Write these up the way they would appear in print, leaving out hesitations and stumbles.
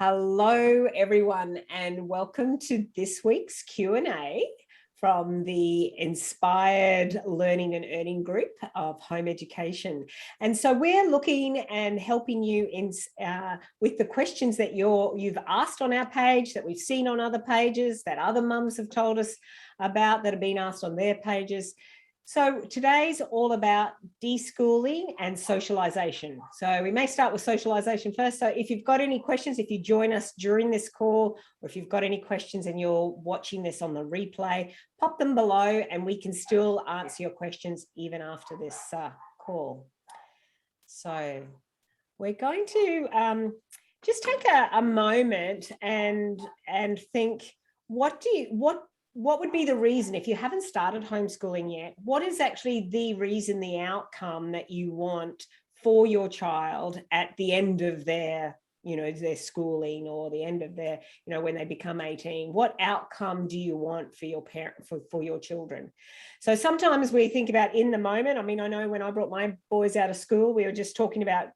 Hello, everyone, and welcome to this week's Q&A from the Inspired Learning and Earning Group of Home Education. And so we're looking and helping you with the questions that you've asked on our page, that we've seen on other pages, that other mums have told us about, that have been asked on their pages. So today's all about deschooling and socialization. So we may start with socialization first. So if you've got any questions, if you join us during this call, or if you've got any questions and you're watching this on the replay, pop them below and we can still answer your questions even after this call. So we're going to just take a moment and think, what would be the reason, if you haven't started homeschooling yet, what is actually the reason, the outcome that you want for your child at the end of their, their schooling, or the end of their, when they become 18? What outcome do you want for your parent, for your children? So sometimes we think about in the moment. I mean, I know when I brought my boys out of school, we were just talking about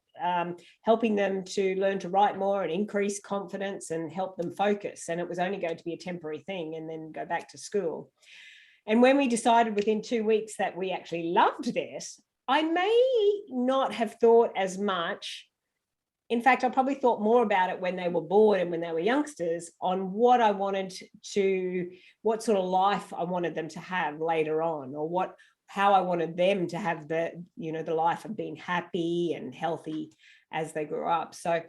helping them to learn to write more and increase confidence and help them focus. And it was only going to be a temporary thing and then go back to school. And when we decided within 2 weeks that we actually loved this, I may not have thought as much. In fact, I probably thought more about it when they were bored and when they were youngsters, on what I wanted what sort of life I wanted them to have later on, or how I wanted them to have the life of being happy and healthy as they grew up. So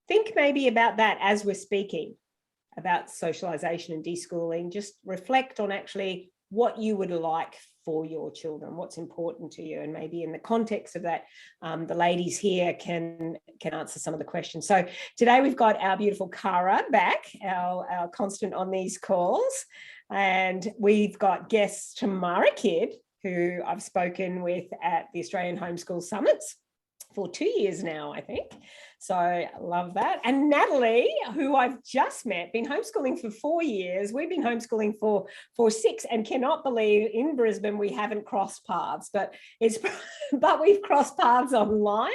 think maybe about that as we're speaking about socialization and deschooling. Just reflect on actually what you would like for your children, what's important to you, and maybe in the context of that, the ladies here can answer some of the questions. So today we've got our beautiful Cara back, our constant on these calls, and we've got guest Tamara Kidd, who I've spoken with at the Australian Homeschool Summits for 2 years now, I think. So I love that. And Natalie, who I've just met, been homeschooling for 4 years. We've been homeschooling for 6, and cannot believe in Brisbane we haven't crossed paths, but we've crossed paths online.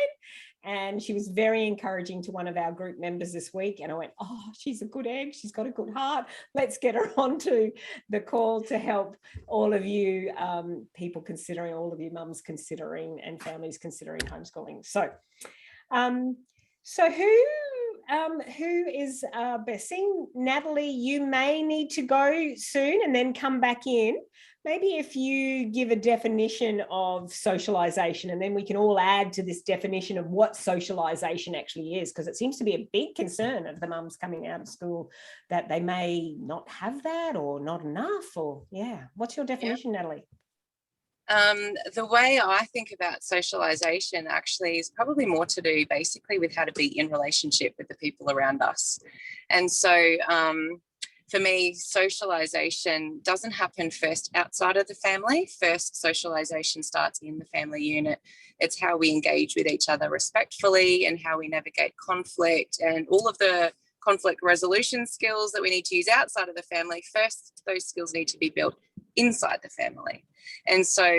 And she was very encouraging to one of our group members this week. And I went, oh, she's a good egg. She's got a good heart. Let's get her onto the call to help all of you people considering, all of you mums considering, and families considering homeschooling. So, who is best? Seeing Natalie, you may need to go soon and then come back in. Maybe if you give a definition of socialization, and then we can all add to this definition of what socialization actually is, because it seems to be a big concern of the mums coming out of school that they may not have that, or not enough, or What's your definition, Natalie? The way I think about socialization actually is probably more to do basically with how to be in relationship with the people around us. And so for me, socialization doesn't happen first outside of the family. First, socialization starts in the family unit. It's how we engage with each other respectfully, and how we navigate conflict, and all of the conflict resolution skills that we need to use outside of the family. First, those skills need to be built inside the family. And so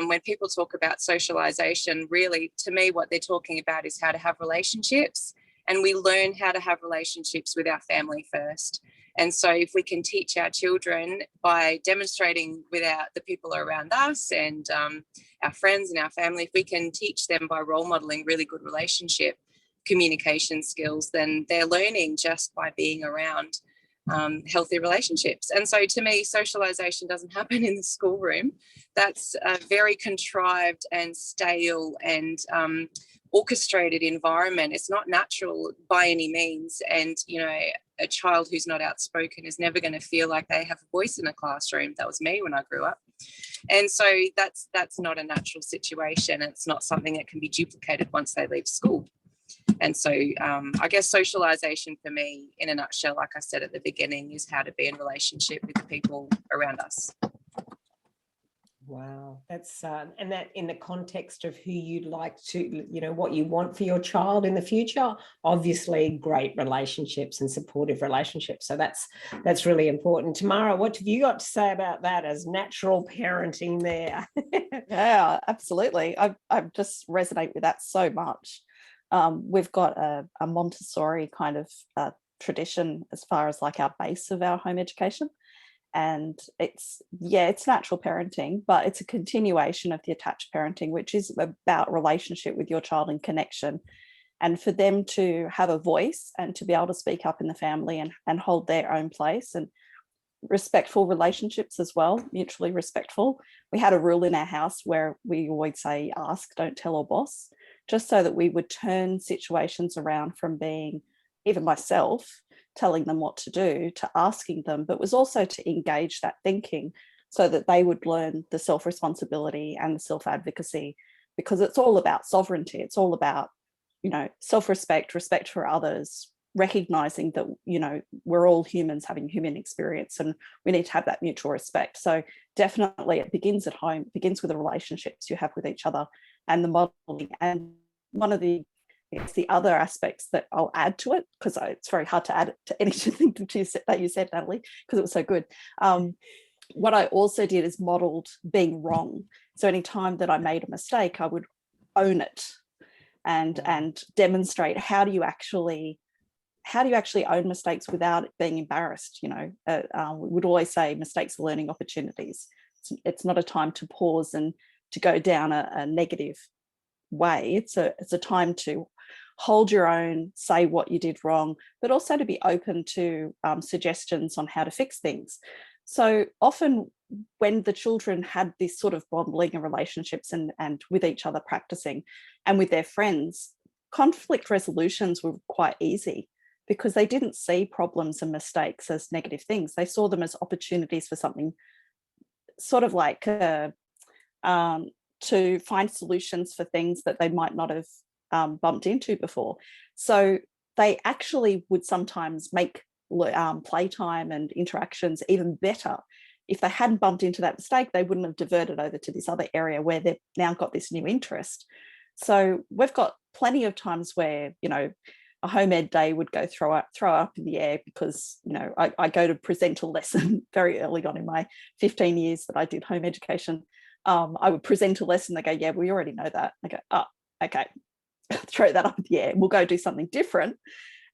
when people talk about socialization, really, to me, what they're talking about is how to have relationships. And we learn how to have relationships with our family first. And so if we can teach our children by demonstrating with the people around us and our friends and our family, if we can teach them by role modeling really good relationship communication skills, then they're learning just by being around healthy relationships. And so to me, socialization doesn't happen in the schoolroom. That's a very contrived and stale and orchestrated environment. It's not natural by any means. And, a child who's not outspoken is never going to feel like they have a voice in a classroom. That was me when I grew up. And so that's not a natural situation. It's not something that can be duplicated once they leave school. And so I guess socialization for me, in a nutshell, like I said at the beginning, is how to be in relationship with the people around us. Wow, that's and that in the context of who you'd like to, what you want for your child in the future, obviously great relationships and supportive relationships. So that's really important. Tamara, what have you got to say about that as natural parenting there? Yeah, absolutely. I just resonate with that so much. We've got a Montessori kind of tradition as far as like our base of our home education. And it's natural parenting, but it's a continuation of the attached parenting, which is about relationship with your child and connection. And for them to have a voice and to be able to speak up in the family and hold their own place, and respectful relationships as well, mutually respectful. We had a rule in our house where we always say, ask, don't tell or boss, just so that we would turn situations around from being, even myself, telling them what to do, to asking them, but was also to engage that thinking so that they would learn the self-responsibility and the self-advocacy, because it's all about sovereignty. It's all about, self-respect, respect for others, recognizing that, we're all humans having human experience, and we need to have that mutual respect. So definitely it begins at home, it begins with the relationships you have with each other and the modeling. And one of the other aspects that I'll add to it, because it's very hard to add to anything that you said, Natalie, because it was so good. What I also did is modeled being wrong. So anytime that I made a mistake, I would own it and demonstrate how do you actually own mistakes without being embarrassed. We would always say mistakes are learning opportunities. It's not a time to pause and to go down a negative way. It's a time to hold your own, say what you did wrong, but also to be open to suggestions on how to fix things. So often when the children had this sort of modeling and relationships and with each other practicing and with their friends, conflict resolutions were quite easy, because they didn't see problems and mistakes as negative things. They saw them as opportunities for something, sort of like to find solutions for things that they might not have bumped into before. So they actually would sometimes make playtime and interactions even better. If they hadn't bumped into that mistake, they wouldn't have diverted over to this other area where they've now got this new interest. So we've got plenty of times where, a home ed day would go throw up in the air, because I go to present a lesson very early on in my 15 years that I did home education. I would present a lesson, they go, yeah, we already know that. I go, oh, okay, throw that up in the air, we'll go do something different.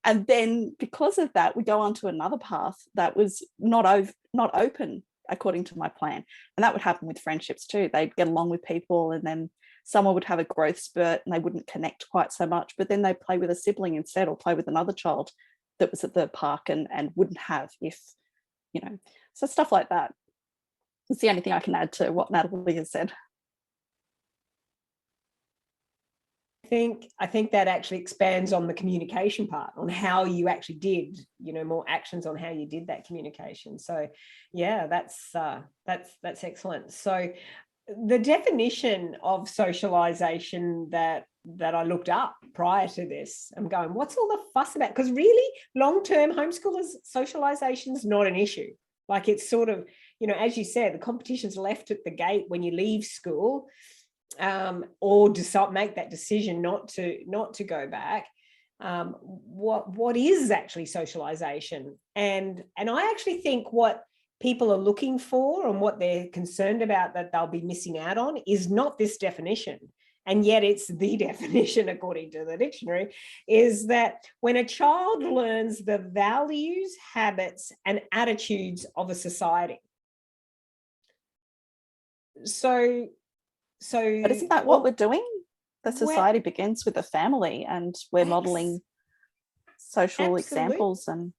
And then because of that, we go on to another path that was not open according to my plan. And that would happen with friendships too. They'd get along with people, and then someone would have a growth spurt and they wouldn't connect quite so much, but then they'd play with a sibling instead, or play with another child that was at the park and wouldn't have if, so stuff like that. It's the only thing I can add to what Natalie has said. I think that actually expands on the communication part, on how you actually did, more actions on how you did that communication. So yeah, that's excellent. So the definition of socialization that I looked up prior to this, I'm going, what's all the fuss about? Because really, long-term homeschoolers, socialization is not an issue. Like, it's sort of, as you said, the competition's left at the gate when you leave school, or decide, make that decision not to go back. What is actually socialization? And I actually think what people are looking for and what they're concerned about that they'll be missing out on is not this definition. And yet it's the definition, according to the dictionary, is that when a child learns the values, habits, and attitudes of a society. So but isn't that what we're doing? The society begins with a family, and we're modeling social examples. And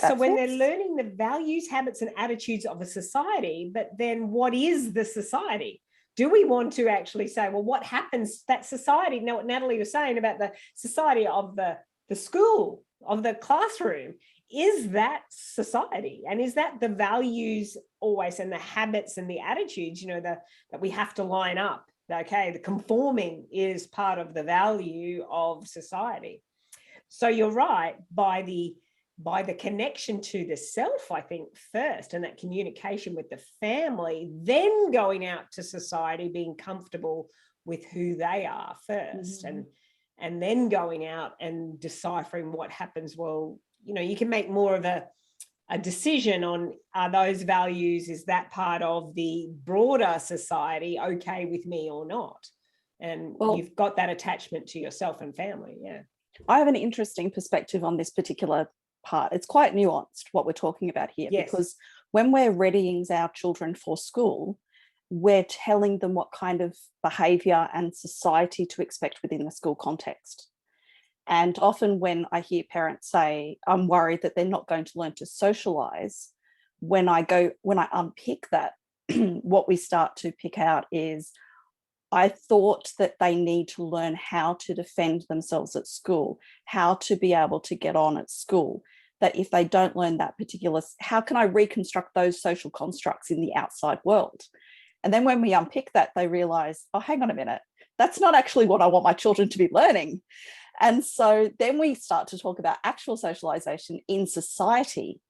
so when they're learning the values, habits, and attitudes of a society, but then what is the society? Do we want to actually say, well, what happens, that society? Now, what Natalie was saying about the society of the school, of the classroom, is that society? And is that the values always, and the habits and the attitudes, that we have to line up? Okay, the conforming is part of the value of society. So you're right, by the connection to the self, I think, first, and that communication with the family, then going out to society, being comfortable with who they are first, and then going out and deciphering what happens. Well, you can make more of a decision on, are those values, is that part of the broader society okay with me or not? And you've got that attachment to yourself and family. Yeah. I have an interesting perspective on this particular part. It's quite nuanced what we're talking about here, Yes. because when we're readying our children for school, we're telling them what kind of behaviour and society to expect within the school context. And often when I hear parents say, I'm worried that they're not going to learn to socialise, when I unpick that, what we start to pick out is, I thought that they need to learn how to defend themselves at school, how to be able to get on at school, that if they don't learn that particular, how can I reconstruct those social constructs in the outside world? And then when we unpick that, they realise, oh, hang on a minute, that's not actually what I want my children to be learning. And so then we start to talk about actual socialisation in society,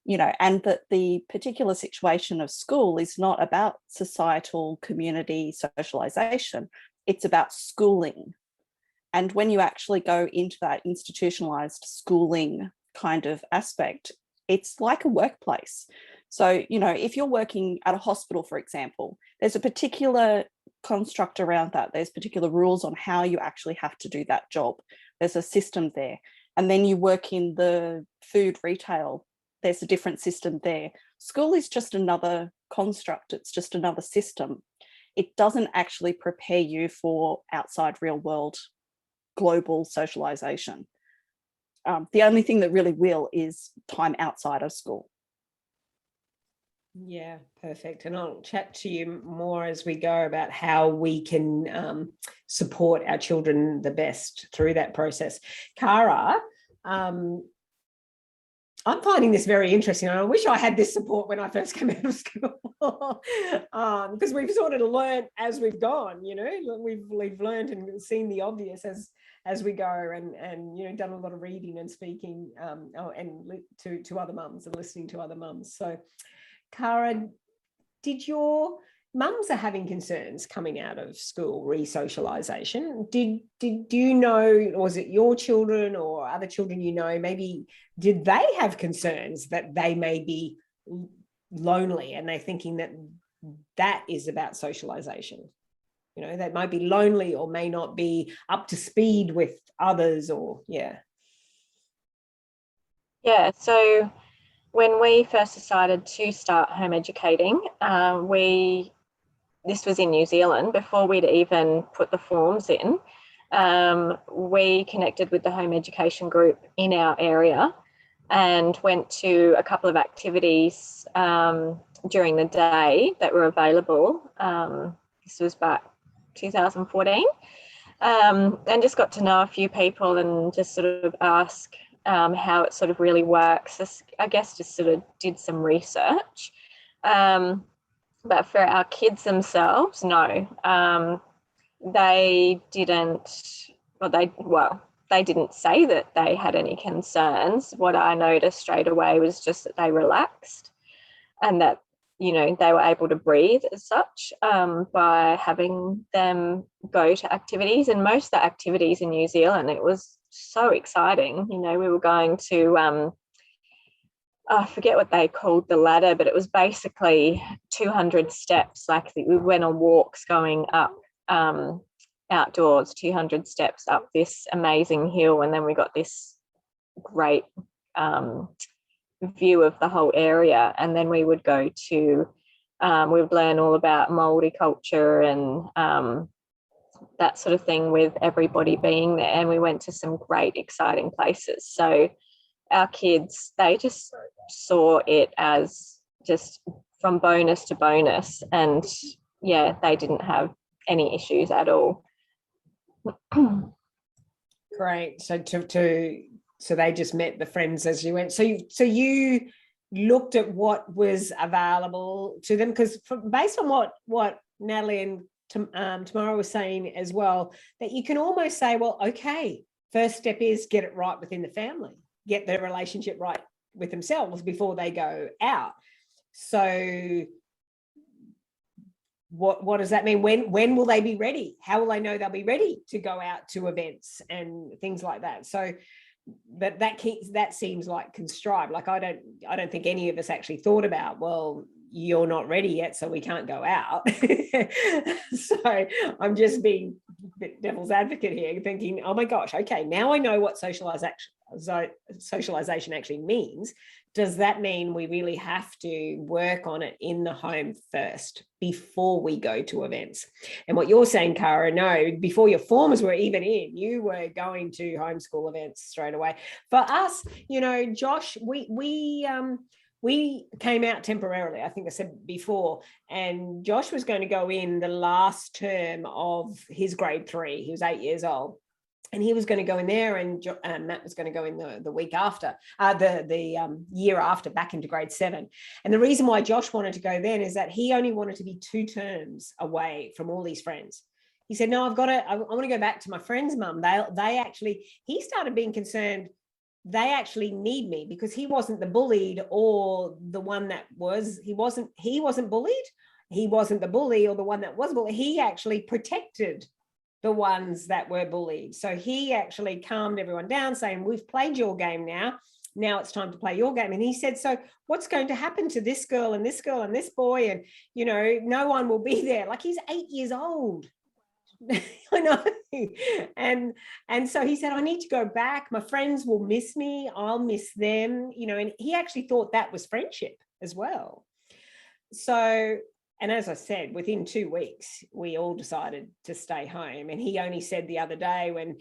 you know, and that the particular situation of school is not about societal community socialisation, it's about schooling. And when you actually go into that institutionalised schooling kind of aspect, it's like a workplace. So, you know, if you're working at a hospital, for example, there's a particular construct around that. There's particular rules on how you actually have to do that job. There's a system there. And then you work in the food retail, there's a different system there. School is just another construct. It's just another system. It doesn't actually prepare you for outside real world global socialization. The only thing that really will is time outside of school. Yeah, perfect. And I'll chat to you more as we go about how we can support our children the best through that process. Cara, I'm finding this very interesting. I wish I had this support when I first came out of school, because we've sort of learned as we've gone, you know, we've learned and seen the obvious as we go, and you know, done a lot of reading and speaking to other mums and listening to other mums. So, Cara, did your mums are having concerns coming out of school, re-socialisation? Do you know, was it your children or other children you know, maybe did they have concerns that they may be lonely and they're thinking that is about socialisation? You know, they might be lonely or may not be up to speed with others, or yeah. Yeah, so when we first decided to start home educating, this was in New Zealand, before we'd even put the forms in, we connected with the home education group in our area and went to a couple of activities during the day that were available. This was back 2014, and just got to know a few people and just sort of ask how it sort of really works. I guess just sort of did some research. But for our kids themselves, no, they didn't say that they had any concerns. What I noticed straight away was just that they relaxed and that, you know, they were able to breathe as such by having them go to activities. And most of the activities in New Zealand, it was so exciting. You know, we were going to I forget what they called the ladder, but it was basically 200 steps. Like we went on walks going up outdoors, 200 steps up this amazing hill, and then we got this great view of the whole area. And then we would go to, we would learn all about Māori culture and that sort of thing, with everybody being there. And we went to some great, exciting places. So our kids, they just saw it as just from bonus to bonus, and yeah, they didn't have any issues at all. Great. So so they just met the friends as you went. So you looked at what was available to them, because based on what Natalie and Tamara was saying as well, that you can almost say, well, okay, first step is get it right within the family, get their relationship right with themselves before they go out. So what does that mean? When will they be ready? How will they know they'll be ready to go out to events and things like that? So but that seems like contrived. Like I don't think any of us actually thought about, well, you're not ready yet, so we can't go out. So I'm just being bit devil's advocate here, thinking, oh my gosh, okay, now I know what socialization actually means. Does that mean we really have to work on it in the home first before we go to events? And what you're saying, Cara, no, before your forms were even in, you were going to homeschool events straight away. For us, you know, Josh, we came out temporarily, I think I said before, and Josh was going to go in the last term of his grade 3. He was 8 years old. And he was going to go in there, and Matt was going to go in the week after, the year after, back into grade 7. And the reason why Josh wanted to go then is that he only wanted to be 2 terms away from all these friends. He said, no, I want to go back to my friend's mum. He started being concerned they actually need me, because he wasn't the bullied or the one that was, he wasn't bullied. He wasn't the bully or the one that was bullied. He actually protected the ones that were bullied. So he actually calmed everyone down, saying, we've played your game now it's time to play your game. And he said, so what's going to happen to this girl and this girl and this boy? And, you know, no one will be there. Like, he's 8 years old. I know. And so he said, I need to go back. My friends will miss me. I'll miss them, you know, and he actually thought that was friendship as well. So, and as I said, within 2 weeks, we all decided to stay home. And he only said the other day when,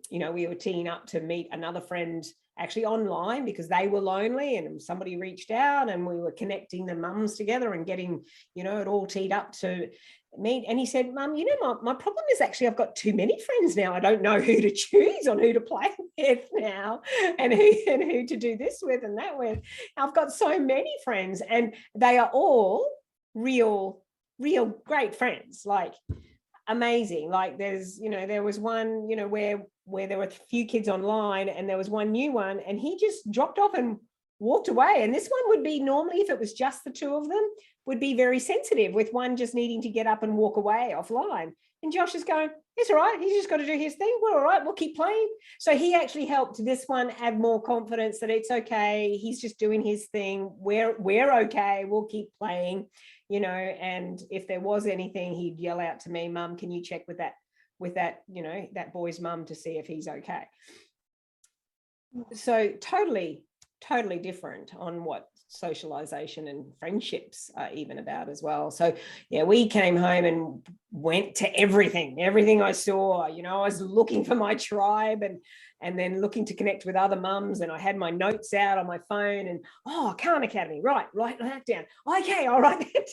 you know, we were teeing up to meet another friend actually online because they were lonely, and somebody reached out and we were connecting the mums together and getting, you know, it all teed up to meet. And he said, Mum, you know, my problem is actually I've got too many friends now. I don't know who to choose on who to play with now, and who to do this with and that with. I've got so many friends, and they are all real great friends, like amazing. Like there's, you know, there was one, you know, where there were a few kids online, and there was one new one, and he just dropped off and walked away. And this one would be, normally if it was just the 2 of them, would be very sensitive, with one just needing to get up and walk away offline. And Josh is going, it's all right, he's just got to do his thing, we're all right, we'll keep playing. So he actually helped this one have more confidence that it's okay, he's just doing his thing, we're okay, we'll keep playing, you know. And if there was anything, he'd yell out to me, Mum, can you check with that, you know, that boy's mum to see if he's okay. So totally different on what socialization and friendships are even about as well. So yeah, we came home and went to everything I saw. You know, I was looking for my tribe, and then looking to connect with other mums, and I had my notes out on my phone, and Khan Academy, right, write that down. Okay, I'll write that down.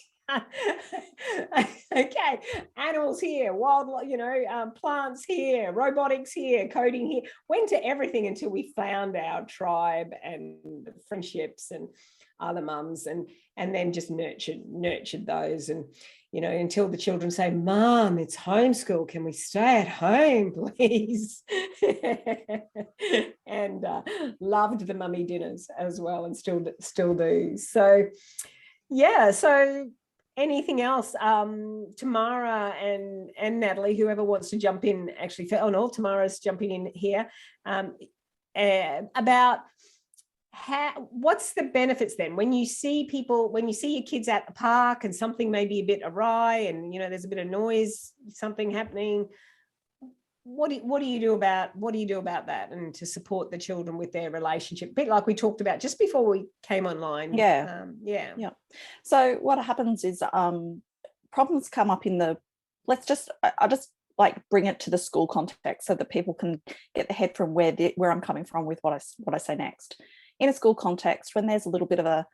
Okay, animals here, wild, you know, plants here, robotics here, coding here. Went to everything until we found our tribe and friendships and other mums, and then just nurtured those. And, you know, until the children say, Mom, it's homeschool, can we stay at home, please? And loved the mummy dinners as well, and still do. So yeah, so anything else, Tamara and Natalie, whoever wants to jump in, actually, Tamara's jumping in here, about what's the benefits then when you see your kids at the park and something may be a bit awry, and, you know, there's a bit of noise, something happening. What do you do about that, and to support the children with their relationship, a bit like we talked about just before we came online? Yeah. So what happens is problems come up in the, I'll just like bring it to the school context so that people can get the head from where I'm coming from with what I say next. In a school context, when there's a little bit of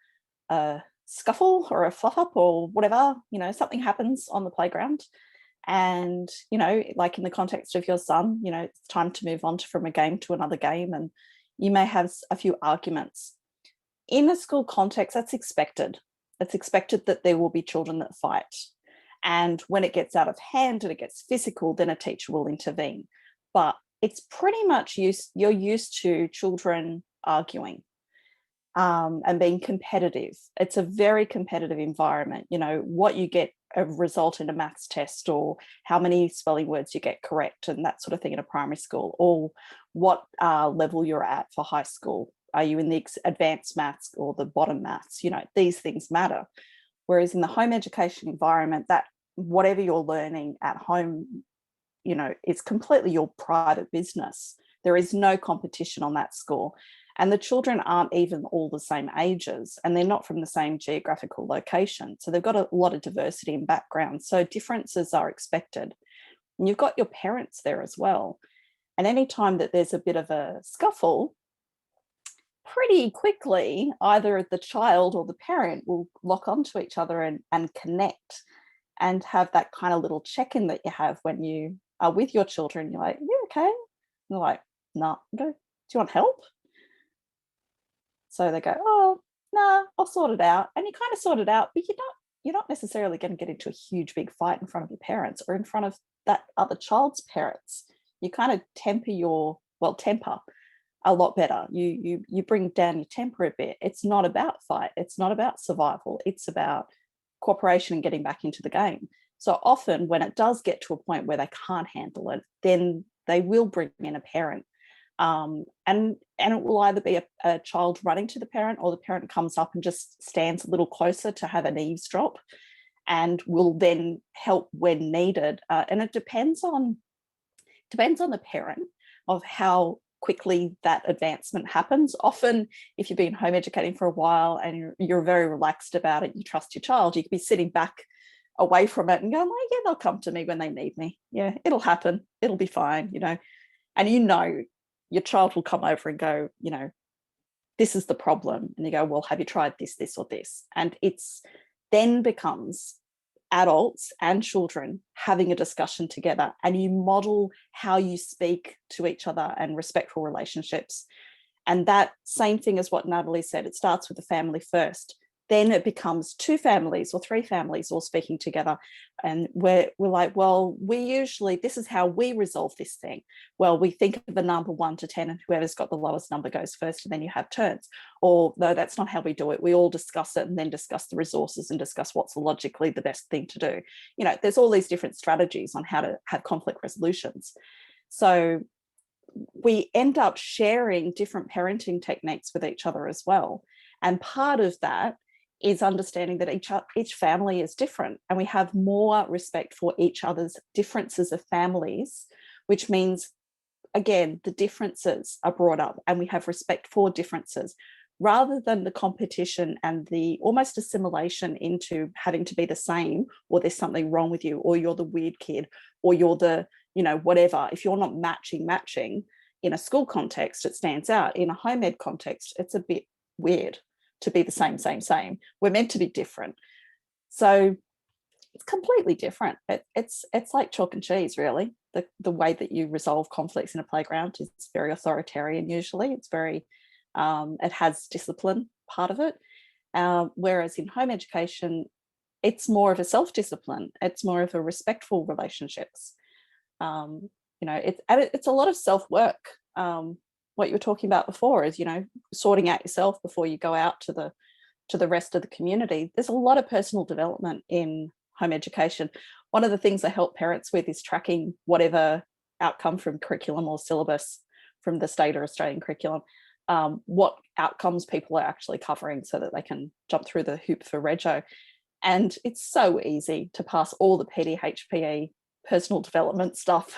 a scuffle or a fluff up or whatever, you know, something happens on the playground, and, you know, like in the context of your son, you know, it's time to move on from a game to another game, and you may have a few arguments. In a school context, that's expected. It's expected that there will be children that fight. And when it gets out of hand and it gets physical, then a teacher will intervene. But it's pretty much you're used to children arguing and being competitive. It's a very competitive environment. You know, what you get a result in a maths test, or how many spelling words you get correct, and that sort of thing in a primary school, or what level you're at for high school. Are you in the advanced maths or the bottom maths? You know, these things matter. Whereas in the home education environment, that whatever you're learning at home, it's completely your private business. There is no competition on that score. And the children aren't even all the same ages, and they're not from the same geographical location. So they've got a lot of diversity in background. So differences are expected. And you've got your parents there as well. And anytime that there's a bit of a scuffle, pretty quickly, either the child or the parent will lock onto each other and connect and have that kind of little check-in that you have when you are with your children. You're like, you okay? And they're like, no. Nah. Go, do you want help? So they go, oh, no, I'll sort it out. And you kind of sort it out, but you're not necessarily going to get into a huge big fight in front of your parents or in front of that other child's parents. You kind of temper a lot better. You bring down your temper a bit. It's not about fight. It's not about survival. It's about cooperation and getting back into the game. So often when it does get to a point where they can't handle it, then they will bring in a parent. And it will either be a child running to the parent, or the parent comes up and just stands a little closer to have an eavesdrop and will then help when needed. And it depends on the parent of how quickly that advancement happens. Often, if you've been home educating for a while and you're very relaxed about it, you trust your child, you could be sitting back away from it and going, well, yeah, they'll come to me when they need me. Yeah, it'll happen. It'll be fine, And your child will come over and go, this is the problem. And you go, well, have you tried this, this, or this? And it's then becomes adults and children having a discussion together, and you model how you speak to each other and respectful relationships. And that same thing as what Natalie said, it starts with the family first. Then it becomes 2 families or 3 families all speaking together. And we're like, well, this is how we resolve this thing. Well, we think of a number 1 to 10, and whoever's got the lowest number goes first, and then you have turns. Or no, that's not how we do it. We all discuss it and then discuss the resources and discuss what's logically the best thing to do. There's all these different strategies on how to have conflict resolutions. So we end up sharing different parenting techniques with each other as well. And part of that is understanding that each family is different, and we have more respect for each other's differences of families, which means, again, the differences are brought up and we have respect for differences, rather than the competition and the almost assimilation into having to be the same, or there's something wrong with you, or you're the weird kid, or you're the, whatever. If you're not matching in a school context, it stands out. In a home ed context, it's a bit weird to be the same. We're meant to be different. So it's completely different. It's like chalk and cheese, really. The way that you resolve conflicts in a playground is very authoritarian usually. It's very, it has discipline part of it. Whereas in home education, it's more of a self-discipline. It's more of a respectful relationships. It's a lot of self-work. What you were talking about before is, sorting out yourself before you go out to the rest of the community. There's a lot of personal development in home education. One of the things I help parents with is tracking whatever outcome from curriculum or syllabus from the state or Australian curriculum, what outcomes people are actually covering so that they can jump through the hoop for rego. And it's so easy to pass all the PDHPE personal development stuff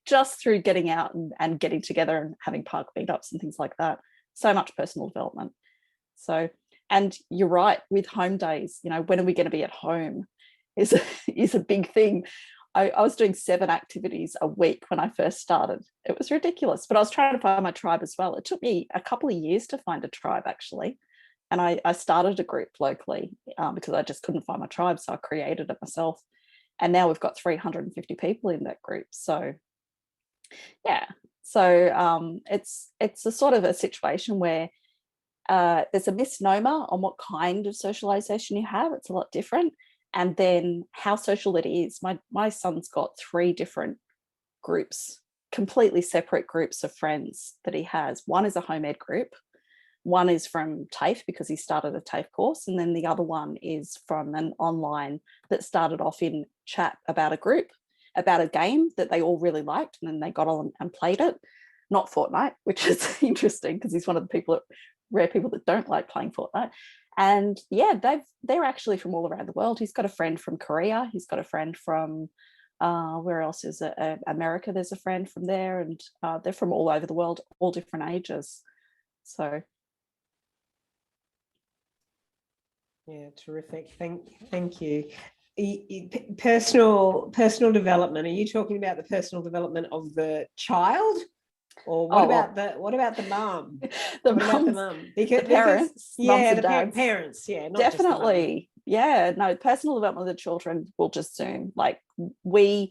just through getting out and getting together and having park meetups and things like that. So much personal development. So, and you're right, with home days, when are we going to be at home is a big thing. I was doing 7 activities a week when I first started. It was ridiculous, but I was trying to find my tribe as well. It took me a couple of years to find a tribe, actually. And I started a group locally because I just couldn't find my tribe. So I created it myself. And now we've got 350 people in that group. So yeah, so it's a sort of a situation where there's a misnomer on what kind of socialization you have. It's a lot different. And then how social it is. My son's got 3 different groups, completely separate groups of friends that he has. One is a home ed group. One is from TAFE because he started a TAFE course. And then the other one is from an online that started off in chat about a game that they all really liked. And then they got on and played it, not Fortnite, which is interesting because he's one of the rare people that don't like playing Fortnite. And yeah, they're actually from all around the world. He's got a friend from Korea. He's got a friend from Where else is it? America, there's a friend from there, and they're from all over the world, all different ages. So yeah, terrific. Thank you. Personal development. Are you talking about the personal development of the child, or what about the mum? The mum, because parents, yeah, the parents, yeah, not definitely, yeah. No, personal development of the children will just soon. Like the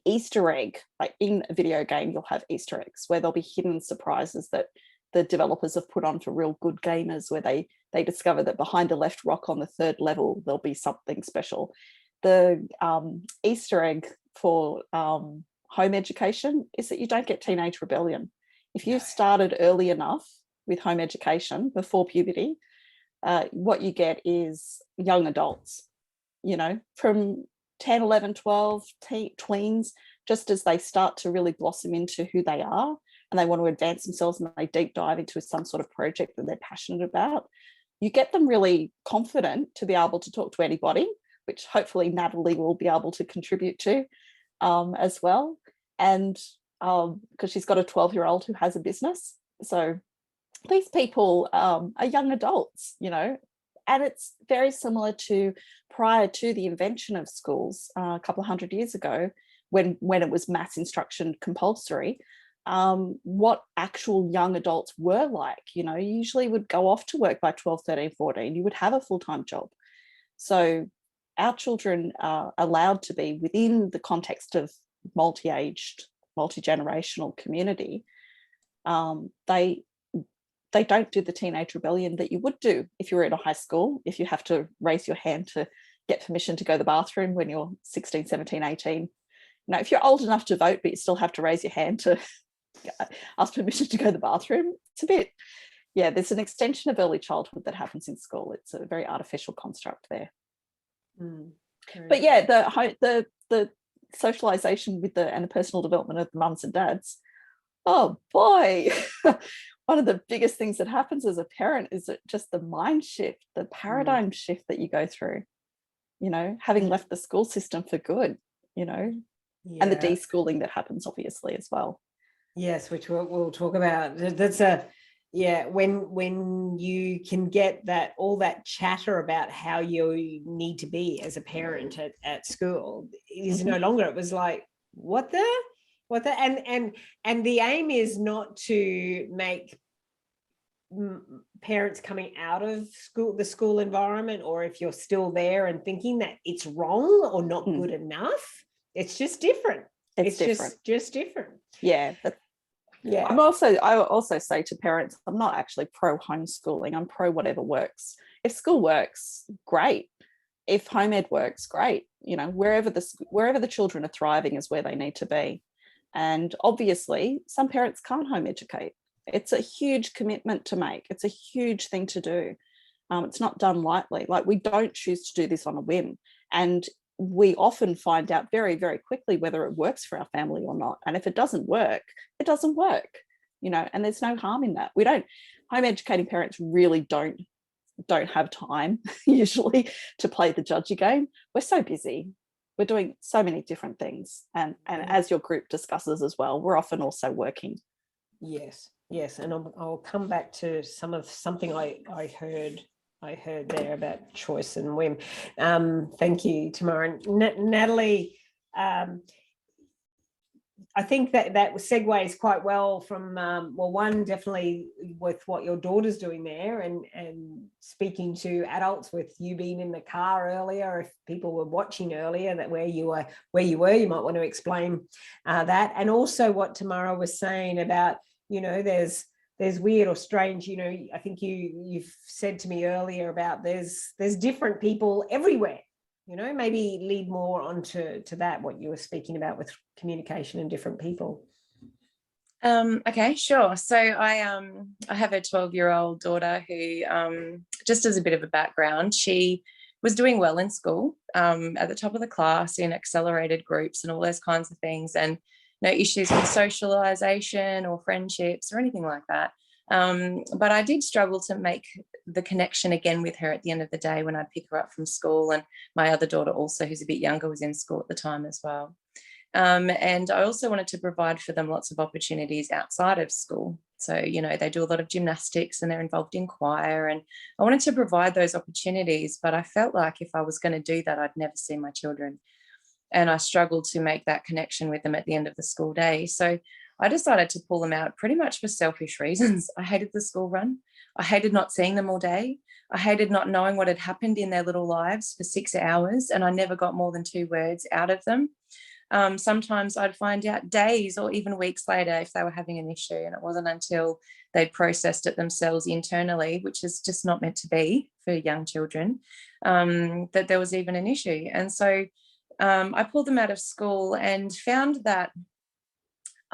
Easter egg, like in a video game, you'll have Easter eggs where there'll be hidden surprises that the developers have put on for real good gamers, where they discover that behind the left rock on the 3rd level there'll be something special. The Easter egg for home education is that you don't get teenage rebellion. If you started early enough with home education before puberty, what you get is young adults, you know, from 10, 11, 12, tweens, just as they start to really blossom into who they are and they want to advance themselves and they deep dive into some sort of project that they're passionate about. You get them really confident to be able to talk to anybody, which hopefully Natalie will be able to contribute to as well. And because she's got a 12-year-old who has a business. So these people are young adults, you know, and it's very similar to prior to the invention of schools a couple of 100 years ago, when it was mass instruction compulsory, what actual young adults were like. You know, you usually would go off to work by 12, 13, 14, you would have a full-time job. So our children are allowed to be within the context of multi-aged, multi-generational community. They don't do the teenage rebellion that you would do if you were in a high school, if you have to raise your hand to get permission to go to the bathroom when you're 16, 17, 18. You know, if you're old enough to vote, but you still have to raise your hand to ask permission to go to the bathroom, it's a bit, yeah, there's an extension of early childhood that happens in school. It's a very artificial construct there. But yeah, the socialization with and the personal development of the mums and dads, oh boy. One of the biggest things that happens as a parent is just the mind shift, the paradigm shift that you go through, you know, having left the school system for good, you know, and the deschooling that happens obviously as well. Yes, which we'll talk about. That's when you can get all that chatter about how you need to be as a parent at school is no longer. It was like, what the and the aim is not to make parents coming out of the school environment, or if you're still there and thinking that it's wrong or not good enough. It's just different. It's different. Just different. Yeah. Yeah. I also say to parents, I'm not actually pro homeschooling. I'm pro whatever works. If school works, great. If home ed works, great. You know, wherever the children are thriving is where they need to be. And obviously, some parents can't home educate. It's a huge commitment to make. It's a huge thing to do. It's not done lightly. Like, we don't choose to do this on a whim. And we often find out very, very quickly whether it works for our family or not. And if it doesn't work, it doesn't work, you know, and there's no harm in that. Home educating parents really don't have time usually to play the judgy game. We're so busy. We're doing so many different things. And as your group discusses as well, we're often also working. Yes. And I'll come back to something I heard there about choice and whim. Thank you, Tamara. Natalie, I think that segues quite well from, one, definitely with what your daughter's doing there, and speaking to adults, with you being in the car earlier. If people were watching earlier, that where you were, you might want to explain that. And also what Tamara was saying about, you know, there's weird or strange, you know, I think you've said to me earlier about there's different people everywhere, you know, maybe lead more onto that, what you were speaking about with communication and different people. Okay, sure. So I have a 12-year-old daughter who, just as a bit of a background, she was doing well in school, at the top of the class in accelerated groups and all those kinds of things, and no issues with socialization or friendships or anything like that. But I did struggle to make the connection again with her at the end of the day when I'd pick her up from school. And my other daughter also, who's a bit younger, was in school at the time as well. And I also wanted to provide for them lots of opportunities outside of school. So, they do a lot of gymnastics and they're involved in choir, and I wanted to provide those opportunities, but I felt like if I was going to do that, I'd never see my children. And I struggled to make that connection with them at the end of the school day. So I decided to pull them out pretty much for selfish reasons. I hated the school run. I hated not seeing them all day. I hated not knowing what had happened in their little lives for 6 hours, and I never got more than 2 words out of them. Sometimes I'd find out days or even weeks later if they were having an issue, and it wasn't until they'd processed it themselves internally, which is just not meant to be for young children, that there was even an issue. And so I pulled them out of school and found that,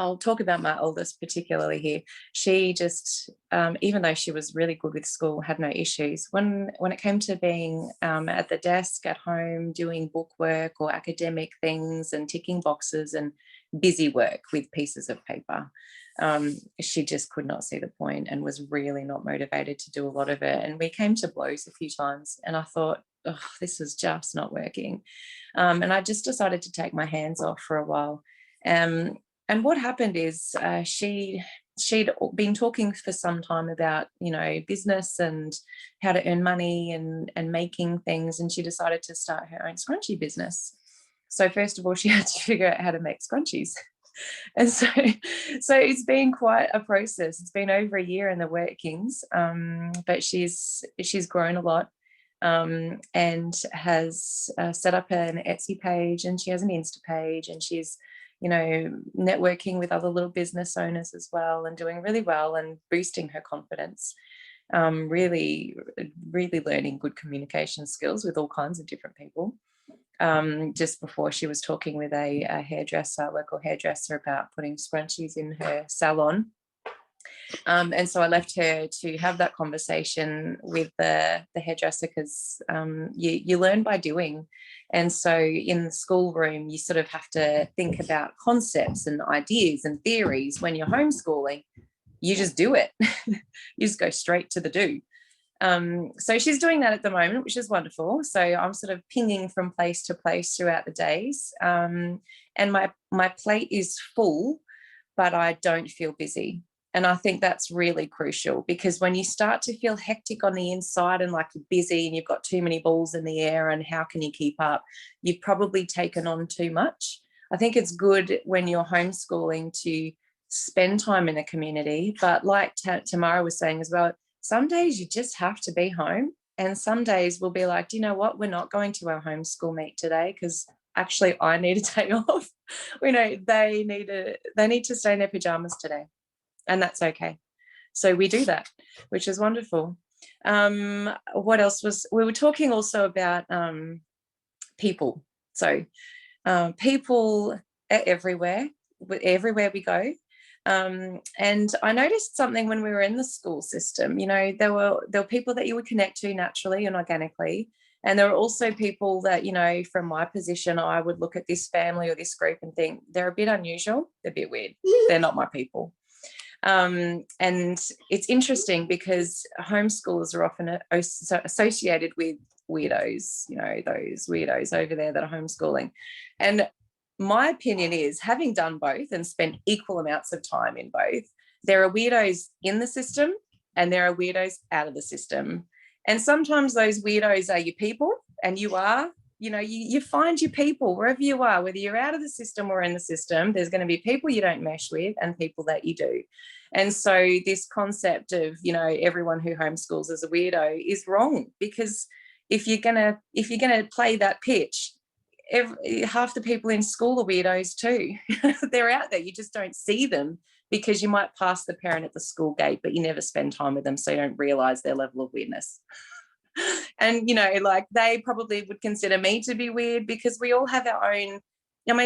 I'll talk about my oldest particularly here. She just, even though she was really good with school, had no issues. When it came to being at the desk at home, doing book work or academic things and ticking boxes and busy work with pieces of paper, she just could not see the point and was really not motivated to do a lot of it. And we came to blows a few times, and I thought, oh, this is just not working. And I just decided to take my hands off for a while. And what happened is she'd been talking for some time about, business and how to earn money and making things. And she decided to start her own scrunchie business. So first of all, she had to figure out how to make scrunchies. And so it's been quite a process. It's been over a year in the workings, but she's grown a lot. And has set up an Etsy page, and she has an Insta page, and she's networking with other little business owners as well, and doing really well and boosting her confidence, really learning good communication skills with all kinds of different people. Just before, she was talking with a local hairdresser about putting scrunchies in her salon. And so I left her to have that conversation with the hairdresser, because you learn by doing. And so in the schoolroom, you sort of have to think about concepts and ideas and theories. When you're homeschooling, you just do it. You just go straight to the do. So she's doing that at the moment, which is wonderful. So I'm sort of pinging from place to place throughout the days. And my plate is full, but I don't feel busy. And I think that's really crucial, because when you start to feel hectic on the inside and like you're busy and you've got too many balls in the air and how can you keep up, you've probably taken on too much. I think it's good when you're homeschooling to spend time in a community, but like Tamara was saying as well, some days you just have to be home, and some days we'll be like, do you know what, we're not going to our homeschool meet today because actually I need a day off. They need to stay in their pajamas today. And that's okay. So we do that, which is wonderful. What else we were talking also about people. So people are everywhere we go. And I noticed something when we were in the school system. There were people that you would connect to naturally and organically. And there are also people that, from my position, I would look at this family or this group and think they're a bit unusual. They're a bit weird. They're not my people. And it's interesting because homeschoolers are often associated with weirdos, those weirdos over there that are homeschooling. And my opinion is, having done both and spent equal amounts of time in both, there are weirdos in the system and there are weirdos out of the system. And sometimes those weirdos are your people, and you are, you find your people wherever you are, whether you're out of the system or in the system. There's going to be people you don't mesh with and people that you do. And so this concept of, everyone who homeschools is a weirdo is wrong, because if you're gonna play that pitch, half the people in school are weirdos too. They're out there. You just don't see them because you might pass the parent at the school gate, but you never spend time with them, so you don't realize their level of weirdness. And, they probably would consider me to be weird, because we all have our own,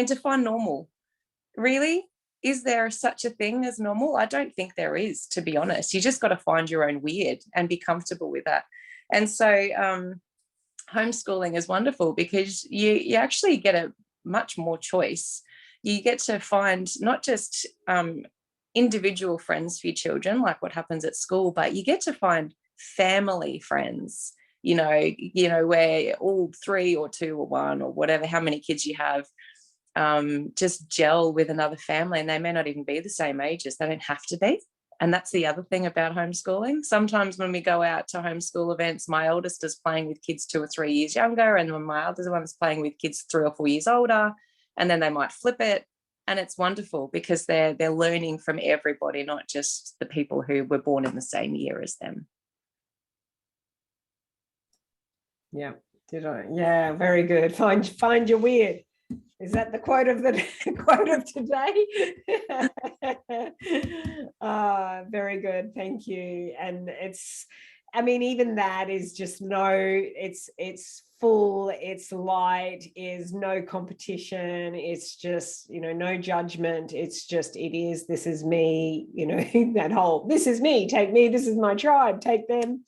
define normal. Really? Is there such a thing as normal? I don't think there is, to be honest. You just got to find your own weird and be comfortable with that. And so homeschooling is wonderful because you actually get a much more choice. You get to find not just individual friends for your children, like what happens at school, but you get to find family friends, where all 3 or 2 or 1 or whatever, how many kids you have, just gel with another family, and they may not even be the same ages. They don't have to be. And that's the other thing about homeschooling. Sometimes when we go out to homeschool events, my oldest is playing with kids 2 or 3 years younger, and when my other one's playing with kids 3 or 4 years older, and then they might flip it. And it's wonderful because they're learning from everybody, not just the people who were born in the same year as them. Yeah, did I? Yeah, very good. Find your weird. Is that the quote of the quote of today? Very good, thank you. And it's, I mean, even that is just it's full, it's light, is no competition, it's just, you know, no judgment, it's just, it is, this is me, you know, that whole, this is me, take me, this is my tribe, take them.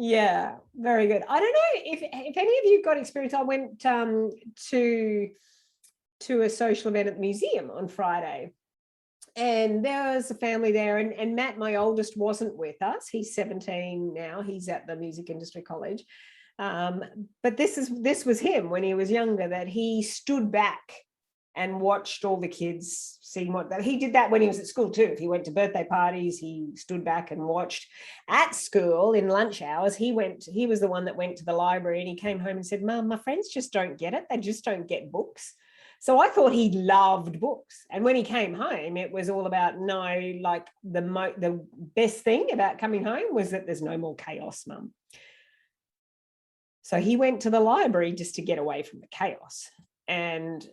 Yeah, very good. I don't know if any of you got experience. I went to a social event at the museum on Friday, and there was a family there, and Matt, my oldest, wasn't with us. He's 17 now. He's at the music industry college. But this was him when he was younger, that he stood back and watched all the kids, seeing what that he did that when he was at school too. If he went to birthday parties, he stood back and watched. At school in lunch hours, he was the one that went to the library, and he came home and said, "Mum, my friends just don't get it. They just don't get books." So I thought he loved books. And when he came home, it was all about, no, like the best thing about coming home was that there's no more chaos, Mum. So he went to the library just to get away from the chaos. And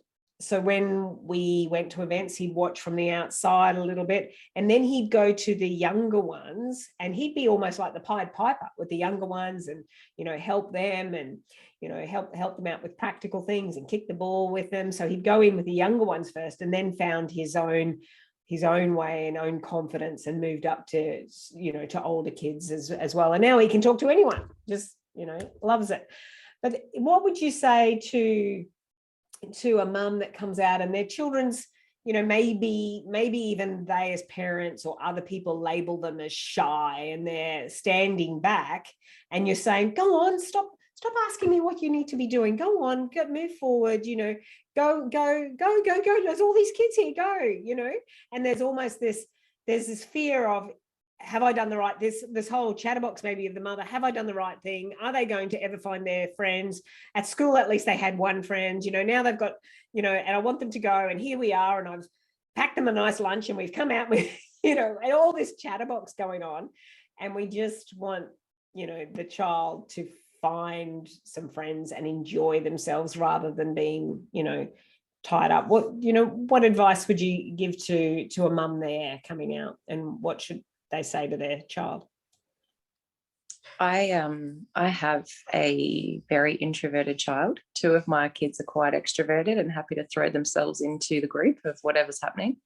so when we went to events, he'd watch from the outside a little bit, and then he'd go to the younger ones, and he'd be almost like the Pied Piper with the younger ones, and, you know, help them, and, you know, help them out with practical things and kick the ball with them. So he'd go in with the younger ones first, and then found his own way and own confidence, and moved up to, you know, to older kids as well. And now he can talk to anyone, just, you know, loves it. But what would you say to a mum that comes out and their children's, you know, maybe even they as parents or other people label them as shy, and they're standing back, and you're saying, go on, stop asking me what you need to be doing, go on, move forward, you know, go, there's all these kids here, go, you know. And there's almost there's this fear of, have I done the right, this whole chatterbox maybe of the mother, have I done the right thing? Are they going to ever find their friends? At school, at least they had one friend, you know, now they've got, you know, and I want them to go, and here we are, and I've packed them a nice lunch, and we've come out with, you know, and all this chatterbox going on. And we just want, you know, the child to find some friends and enjoy themselves, rather than being, you know, tied up. What advice would you give to a mum there coming out, and what should they say to their child? I have a very introverted child. 2 of my kids are quite extroverted and happy to throw themselves into the group of whatever's happening.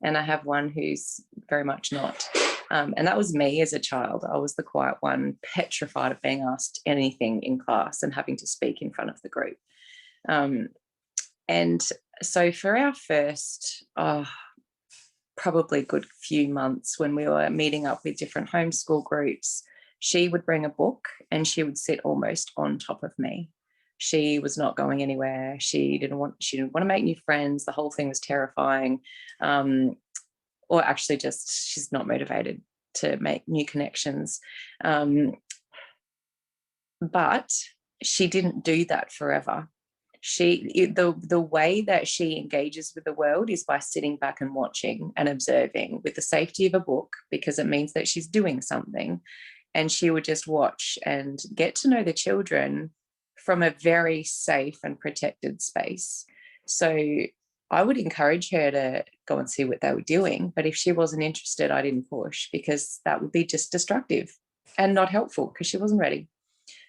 And I have one who's very much not. And that was me as a child. I was the quiet one, petrified of being asked anything in class and having to speak in front of the group. And so for our first, probably good few months, when we were meeting up with different homeschool groups, she would bring a book and she would sit almost on top of me. She was not going anywhere. She didn't want to make new friends. The whole thing was terrifying. Or actually just, she's not motivated to make new connections. But she didn't do that forever. The way that she engages with the world is by sitting back and watching and observing with the safety of a book, because it means that she's doing something. And she would just watch and get to know the children from a very safe and protected space. So I would encourage her to go and see what they were doing. But if she wasn't interested, I didn't push, because that would be just destructive and not helpful, because she wasn't ready.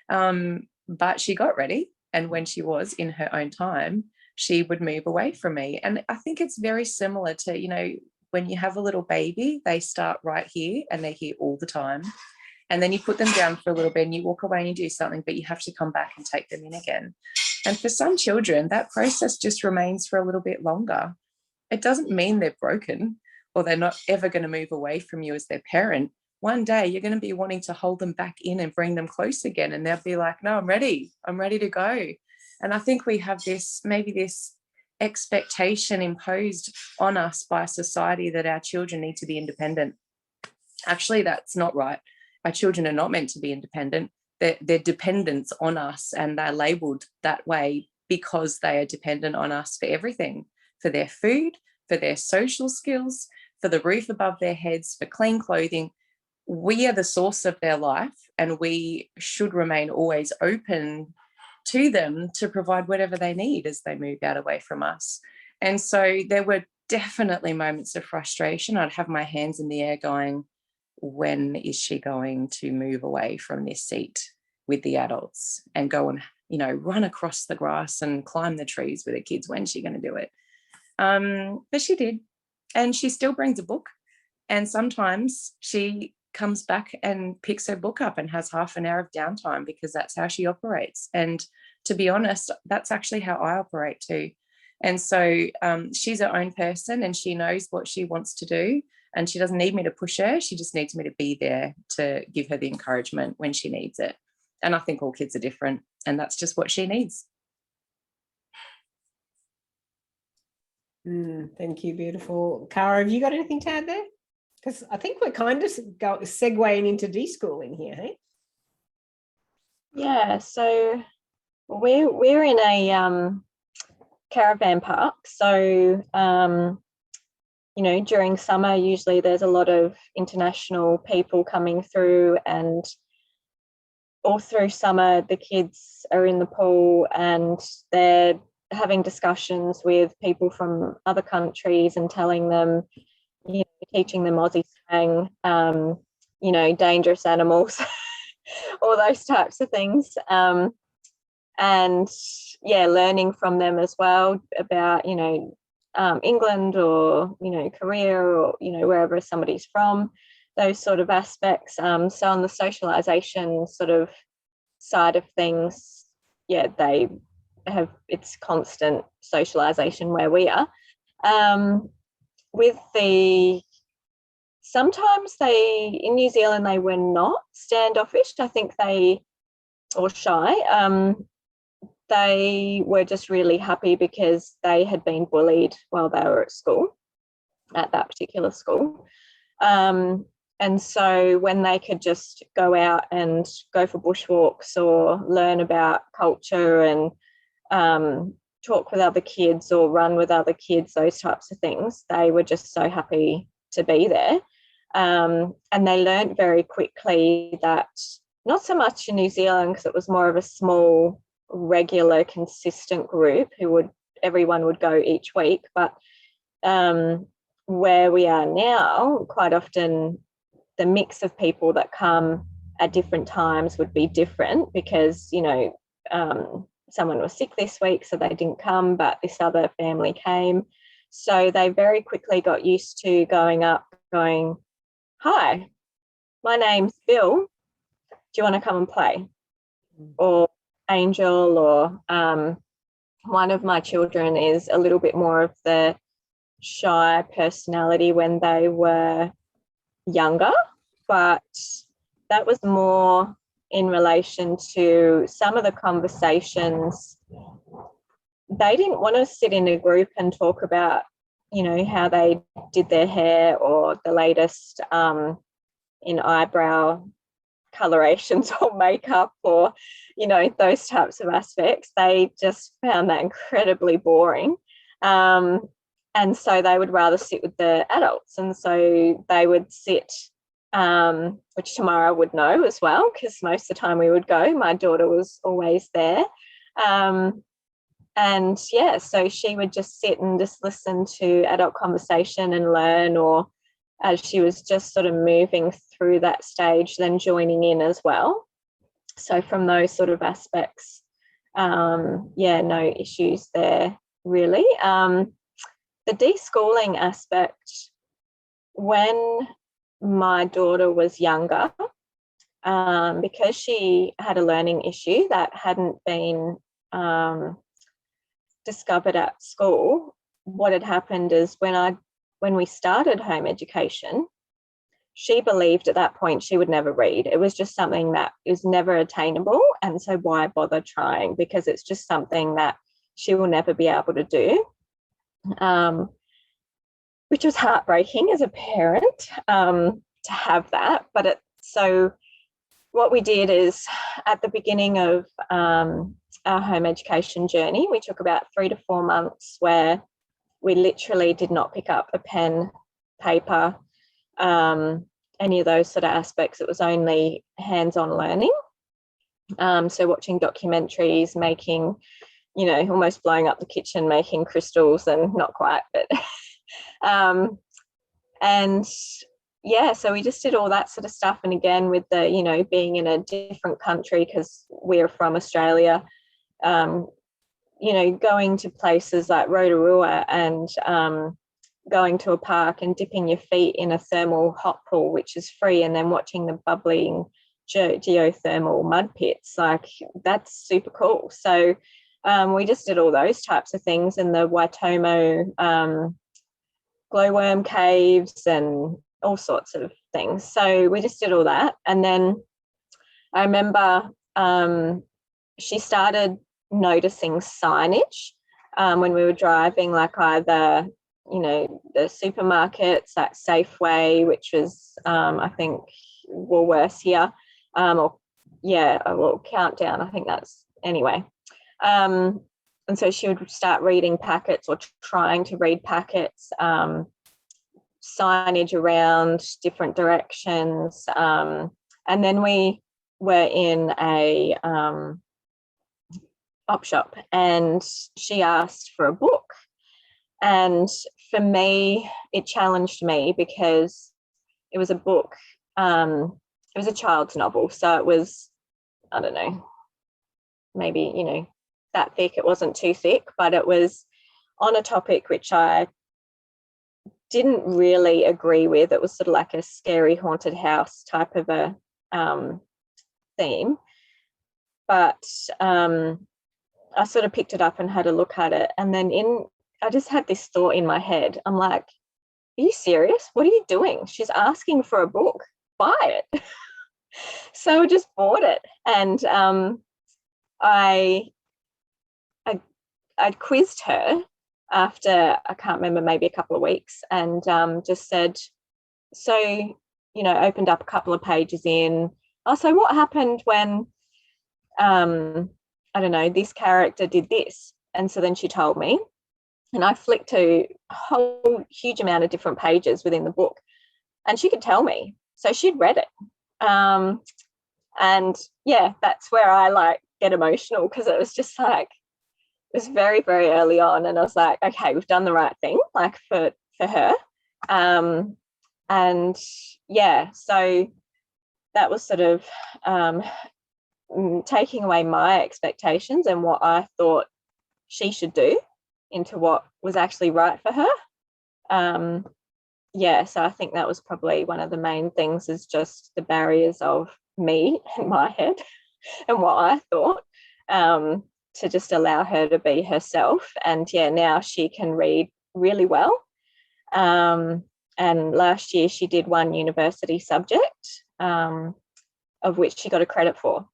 But she got ready. And when she was in her own time, she would move away from me. And I think it's very similar to, you know, when you have a little baby, they start right here and they're here all the time. And then you put them down for a little bit and you walk away and you do something, but you have to come back and take them in again. And for some children, that process just remains for a little bit longer. It doesn't mean they're broken or they're not ever going to move away from you as their parent. One day you're going to be wanting to hold them back in and bring them close again. And they'll be like, no, I'm ready to go. And I think we have this expectation imposed on us by society that our children need to be independent. Actually, that's not right. Our children are not meant to be independent. They're dependents on us, and they're labelled that way because they are dependent on us for everything, for their food, for their social skills, for the roof above their heads, for clean clothing. We are the source of their life, and we should remain always open to them to provide whatever they need as they move out away from us. And so there were definitely moments of frustration. I'd have my hands in the air going, when is she going to move away from this seat with the adults and go and, run across the grass and climb the trees with the kids? When's she going to do it? But she did. And she still brings a book. And sometimes she comes back and picks her book up and has half an hour of downtime, because that's how she operates. And to be honest, that's actually how I operate too. And so she's her own person, and she knows what she wants to do, and she doesn't need me to push her. She just needs me to be there to give her the encouragement when she needs it. And I think all kids are different, and that's just what she needs. Thank you, beautiful. Cara, have you got anything to add there? Because I think we're kind of segueing into deschooling here, hey? Yeah, so we're in a caravan park. So, during summer, usually there's a lot of international people coming through, and all through summer, the kids are in the pool and they're having discussions with people from other countries and telling them, teaching them Aussie slang, dangerous animals, all those types of things. And learning from them as well about, England or, Korea or, wherever somebody's from, those sort of aspects. So on the socialization sort of side of things, they have, it's constant socialization where we are. Sometimes in New Zealand, they were not standoffish. I think or shy. They were just really happy because they had been bullied while they were at school, at that particular school. And so when they could just go out and go for bushwalks or learn about culture and talk with other kids or run with other kids, those types of things, they were just so happy to be there. And they learned very quickly that, not so much in New Zealand because it was more of a small, regular, consistent group everyone would go each week, but where we are now, quite often the mix of people that come at different times would be different because, someone was sick this week, so they didn't come, but this other family came. So they very quickly got used to going up, going, "Hi, my name's Bill. Do you want to come and play?" Or Angel, or one of my children is a little bit more of the shy personality when they were younger, but that was more in relation to some of the conversations. They didn't want to sit in a group and talk about, how they did their hair or the latest in eyebrow colorations or makeup or, those types of aspects. They just found that incredibly boring. And so they would rather sit with the adults. And so they would sit, which Tamara would know as well, because most of the time we would go. My daughter was always there. So she would just sit and just listen to adult conversation and learn, or as she was just sort of moving through that stage, then joining in as well. So from those sort of aspects, no issues there really. The deschooling aspect, when my daughter was younger, because she had a learning issue that hadn't been discovered at school, what had happened is when we started home education, she believed at that point she would never read. It was just something that is never attainable, and so why bother trying, because it's just something that she will never be able to do. which was heartbreaking as a parent to have that. But so what we did is at the beginning of our home education journey, we took about 3 to 4 months where we literally did not pick up a pen, paper, any of those sort of aspects. It was only hands-on learning. So watching documentaries, making, you know, almost blowing up the kitchen, making crystals, and not quite, but and yeah, so we just did all that sort of stuff. And again, with the, you know, being in a different country because we're from Australia, you know, going to places like 𝓗𝓬𝓬𝓬𝙁 and going to a park and dipping your feet in a thermal hot pool, which is free, and then watching the bubbling geothermal mud pits, like that's super cool. So we just did all those types of things in the 𝙊𝙤𝙬𝙬𝙧𝙙𝙨 glowworm caves and all sorts of things. So we just did all that. And then I remember she started noticing signage when we were driving, like either, you know, the supermarkets, like Safeway, which was I think Woolworths here, or yeah, well, Countdown, I think that's, anyway. And so she would start reading packets or trying to read packets, signage around different directions. And then we were in a op shop and she asked for a book. And for me, it challenged me because it was a book, it was a child's novel. So it was, I don't know, maybe, you know, that thick. It wasn't too thick, but it was on a topic which I didn't really agree with. It was sort of like a scary haunted house type of a theme. But I sort of picked it up and had a look at it. And then I just had this thought in my head. I'm like, are you serious? What are you doing? She's asking for a book. Buy it. So I just bought it. And I'd quizzed her after, I can't remember, maybe a couple of weeks, and just said, so, you know, opened up a couple of pages in, oh, so what happened when, I don't know, this character did this? And so then she told me, and I flicked to a whole huge amount of different pages within the book, and she could tell me. So she'd read it. And yeah, that's where I like get emotional, because it was just like, it was very, very early on, and I was like, okay, we've done the right thing, like for her. And yeah, so that was sort of taking away my expectations and what I thought she should do into what was actually right for her. Yeah, so I think that was probably one of the main things, is just the barriers of me and my head and what I thought, to just allow her to be herself. And yeah, now she can read really well. And last year she did one university subject, of which she got a credit for,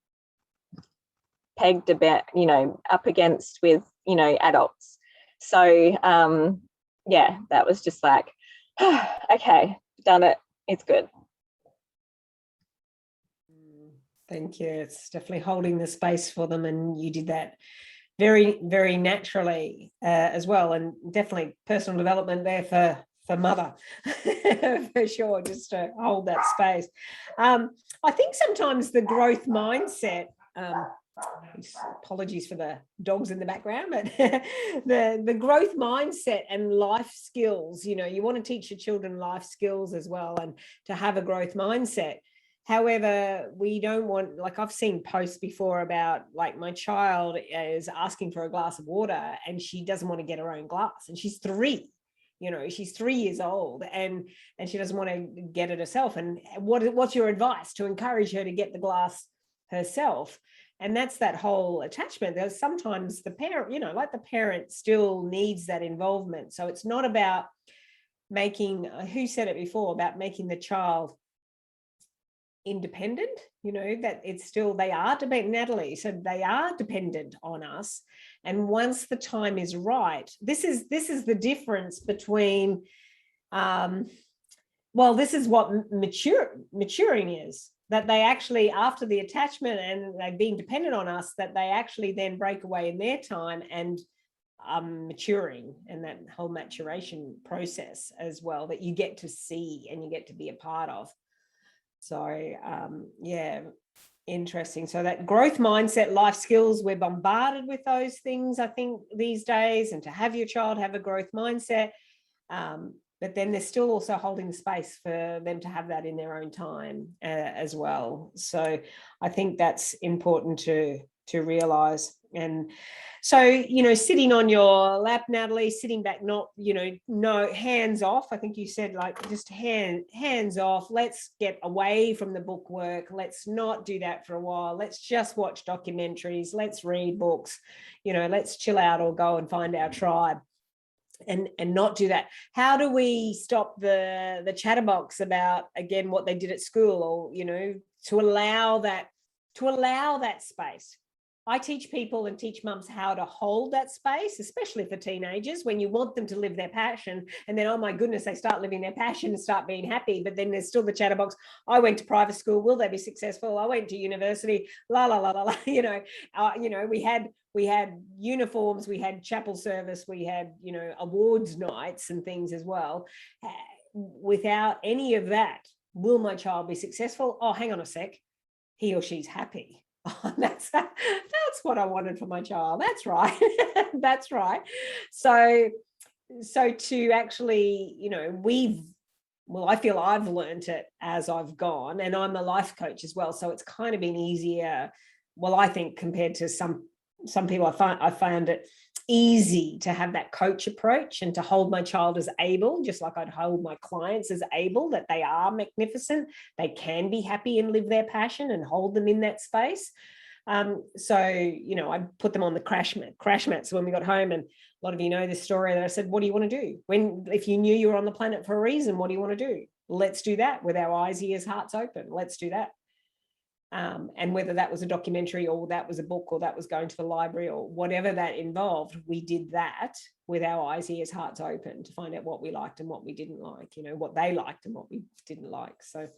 pegged about, you know, up against with, you know, adults. So yeah, that was just like, okay, done it, it's good. Thank you. It's definitely holding the space for them, and you did that very, very naturally as well, and definitely personal development there for mother for sure, just to hold that space. I think sometimes the growth mindset, apologies for the dogs in the background, but the growth mindset and life skills, you know, you want to teach your children life skills as well, and to have a growth mindset. However, we don't want, like I've seen posts before about, like, my child is asking for a glass of water and she doesn't want to get her own glass, and she's 3, you know, she's 3 years old, and she doesn't want to get it herself. And what's your advice to encourage her to get the glass herself? And that's that whole attachment. There's sometimes the parent, you know, like the parent still needs that involvement. So it's not about making, who said it before, about making the child independent, that it's still, they are dependent, Natalie, so they are dependent on us. And once the time is right, this is the difference between, this is what maturing is, that they actually, after the attachment and they've been dependent on us, that they actually then break away in their time and maturing, and that whole maturation process as well, that you get to see and you get to be a part of. So yeah, interesting. So that growth mindset, life skills, we're bombarded with those things, I think, these days, and to have your child have a growth mindset, but then they're still also holding the space for them to have that in their own time as well. So I think that's important to realize. And so, sitting on your lap, Natalie, sitting back, not, no, hands off. I think you said, like, just hands off. Let's get away from the book work. Let's not do that for a while. Let's just watch documentaries. Let's read books. Let's chill out or go and find our tribe. And not do that. How do we stop the chatterbox about, again, what they did at school, or to allow that space? I teach people and teach mums how to hold that space, especially for teenagers, when you want them to live their passion, and then, oh my goodness, they start living their passion and start being happy, but then there's still the chatterbox. I went to private school, will they be successful? I went to university, la la la la la. We had uniforms, we had chapel service, we had awards nights and things as well. Without any of that, will my child be successful? Oh, hang on a sec, he or she's happy. Oh, that's what I wanted for my child. That's right. That's right. So to actually, I feel I've learned it as I've gone, and I'm a life coach as well. So it's kind of been easier. Well, I think compared to some people, I found it easy to have that coach approach and to hold my child as able, just like I'd hold my clients as able, that they are magnificent, they can be happy and live their passion, and hold them in that space. So I put them on the crash mats when we got home, and a lot of you know this story, that I said, what do you want to do? If you knew you were on the planet for a reason, what do you want to do? Let's do that with our eyes, ears, hearts open. Let's do that. And whether that was a documentary, or that was a book, or that was going to the library, or whatever that involved, we did that with our eyes, ears, hearts open, to find out what we liked and what we didn't like, what they liked and what we didn't like. So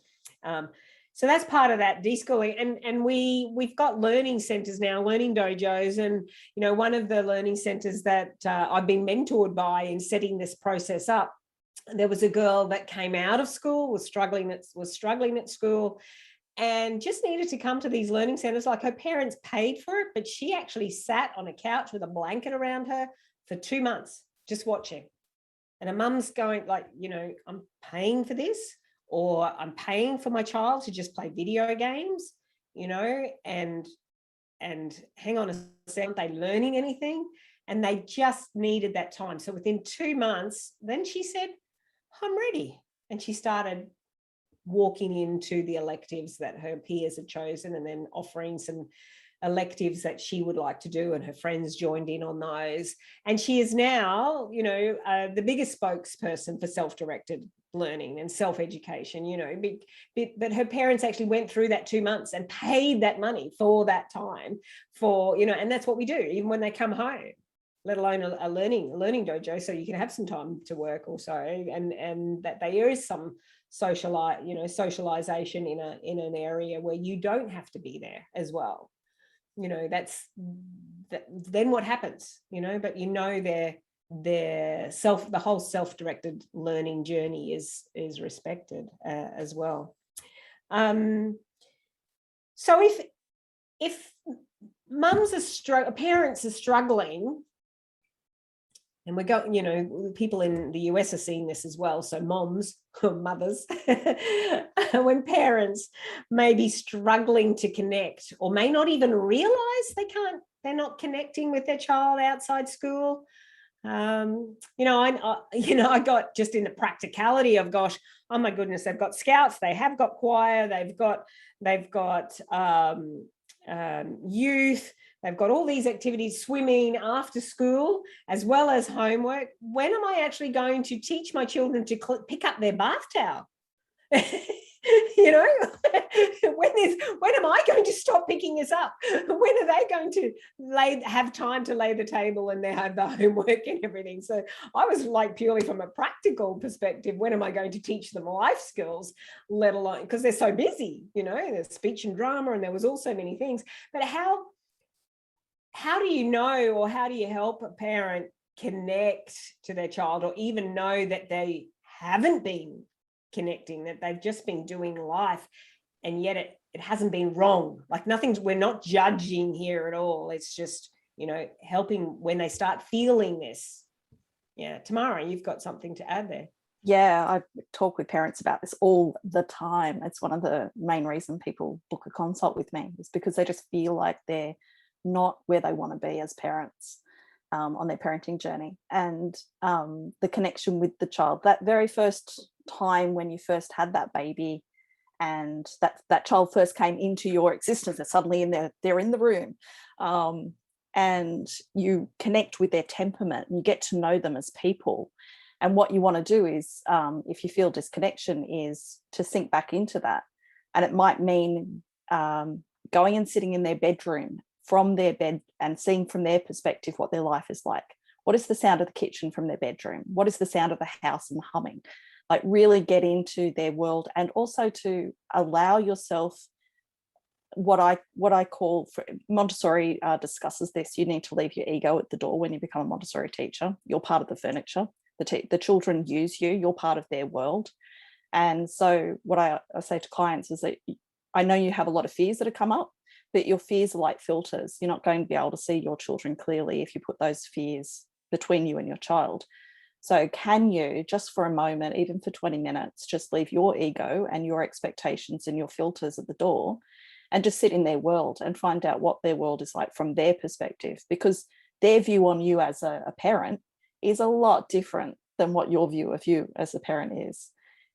that's part of that deschooling. And we've got learning centers now, learning dojos. And, one of the learning centers that I've been mentored by in setting this process up, there was a girl that came out of school, was struggling at school, and just needed to come to these learning centers. Like, her parents paid for it, but she actually sat on a couch with a blanket around her for 2 months, just watching. And her mum's going, like, I'm paying for this, or I'm paying for my child to just play video games, and hang on a second, are they learning anything? And they just needed that time. So within 2 months, then she said, I'm ready. And she started walking into the electives that her peers had chosen, and then offering some electives that she would like to do, and her friends joined in on those. And she is now, the biggest spokesperson for self-directed learning and self-education, but her parents actually went through that 2 months and paid that money for that time, and that's what we do, even when they come home, let alone a learning dojo, so you can have some time to work also, and that there is some socialization in an area where you don't have to be there as well. Then what happens, but the whole self-directed learning journey is respected as well. So if parents are struggling, and we're going, people in the US are seeing this as well. So mothers, when parents may be struggling to connect, or may not even realize they're not connecting with their child outside school. I got just in the practicality of, gosh, oh my goodness, they've got scouts, they have got choir, they've got youth, they've got all these activities, swimming after school, as well as homework. When am I actually going to teach my children to pick up their bath towel? You know, when am I going to stop picking us up? When are they going to have time to lay the table and they have the homework and everything? So I was like, purely from a practical perspective, when am I going to teach them life skills, let alone, because they're so busy, you know, there's speech and drama and there was also many things. But how do you know, or how do you help a parent connect to their child, or even know that they haven't been connecting, that they've just been doing life, and yet it hasn't been wrong? Like we're not judging here at all. It's just, you know, helping when they start feeling this. Yeah, Tamara, you've got something to add there. Yeah, I talk with parents about this all the time. It's one of the main reasons people book a consult with me, is because they just feel like they're not where they want to be as parents on their parenting journey. And the connection with the child, that very first time when you first had that baby and that child first came into your existence, they're suddenly they're in the room, and you connect with their temperament and you get to know them as people. And what you want to do is, if you feel disconnection, is to sink back into that. And it might mean going and sitting in their bedroom from their bed and seeing from their perspective what their life is like. What is the sound of the kitchen from their bedroom? What is the sound of the house and the humming? Like really get into their world, and also to allow yourself what I call, Montessori discusses this, you need to leave your ego at the door when you become a Montessori teacher. You're part of the furniture. The children use you, you're part of their world. And so what I say to clients is that I know you have a lot of fears that have come up, but your fears are like filters. You're not going to be able to see your children clearly if you put those fears between you and your child. So can you, just for a moment, even for 20 minutes, just leave your ego and your expectations and your filters at the door and just sit in their world and find out what their world is like from their perspective, because their view on you as a parent is a lot different than what your view of you as a parent is,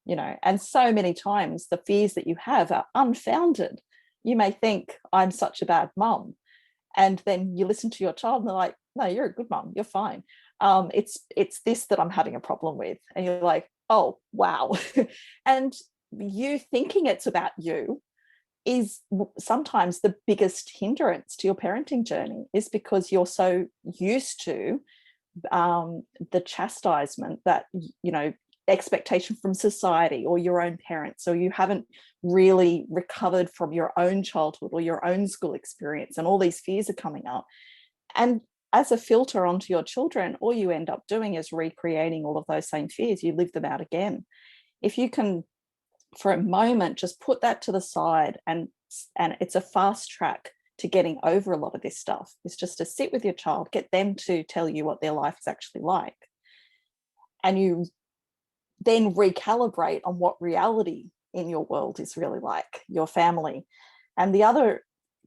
you know. And so many times the fears that you have are unfounded. You may think, I'm such a bad mum, and then you listen to your child and they're like, no, you're a good mum, you're fine. It's this that I'm having a problem with. And you're like, oh, wow. And you thinking it's about you is sometimes the biggest hindrance to your parenting journey, is because you're so used to the chastisement that, you know, expectation from society or your own parents, or you haven't really recovered from your own childhood or your own school experience, and all these fears are coming up. And as a filter onto your children, all you end up doing is recreating all of those same fears. You live them out again. If you can, for a moment, just put that to the side, and it's a fast track to getting over a lot of this stuff, is just to sit with your child, get them to tell you what their life is actually like, and you then recalibrate on what reality in your world is really like, your family. And the other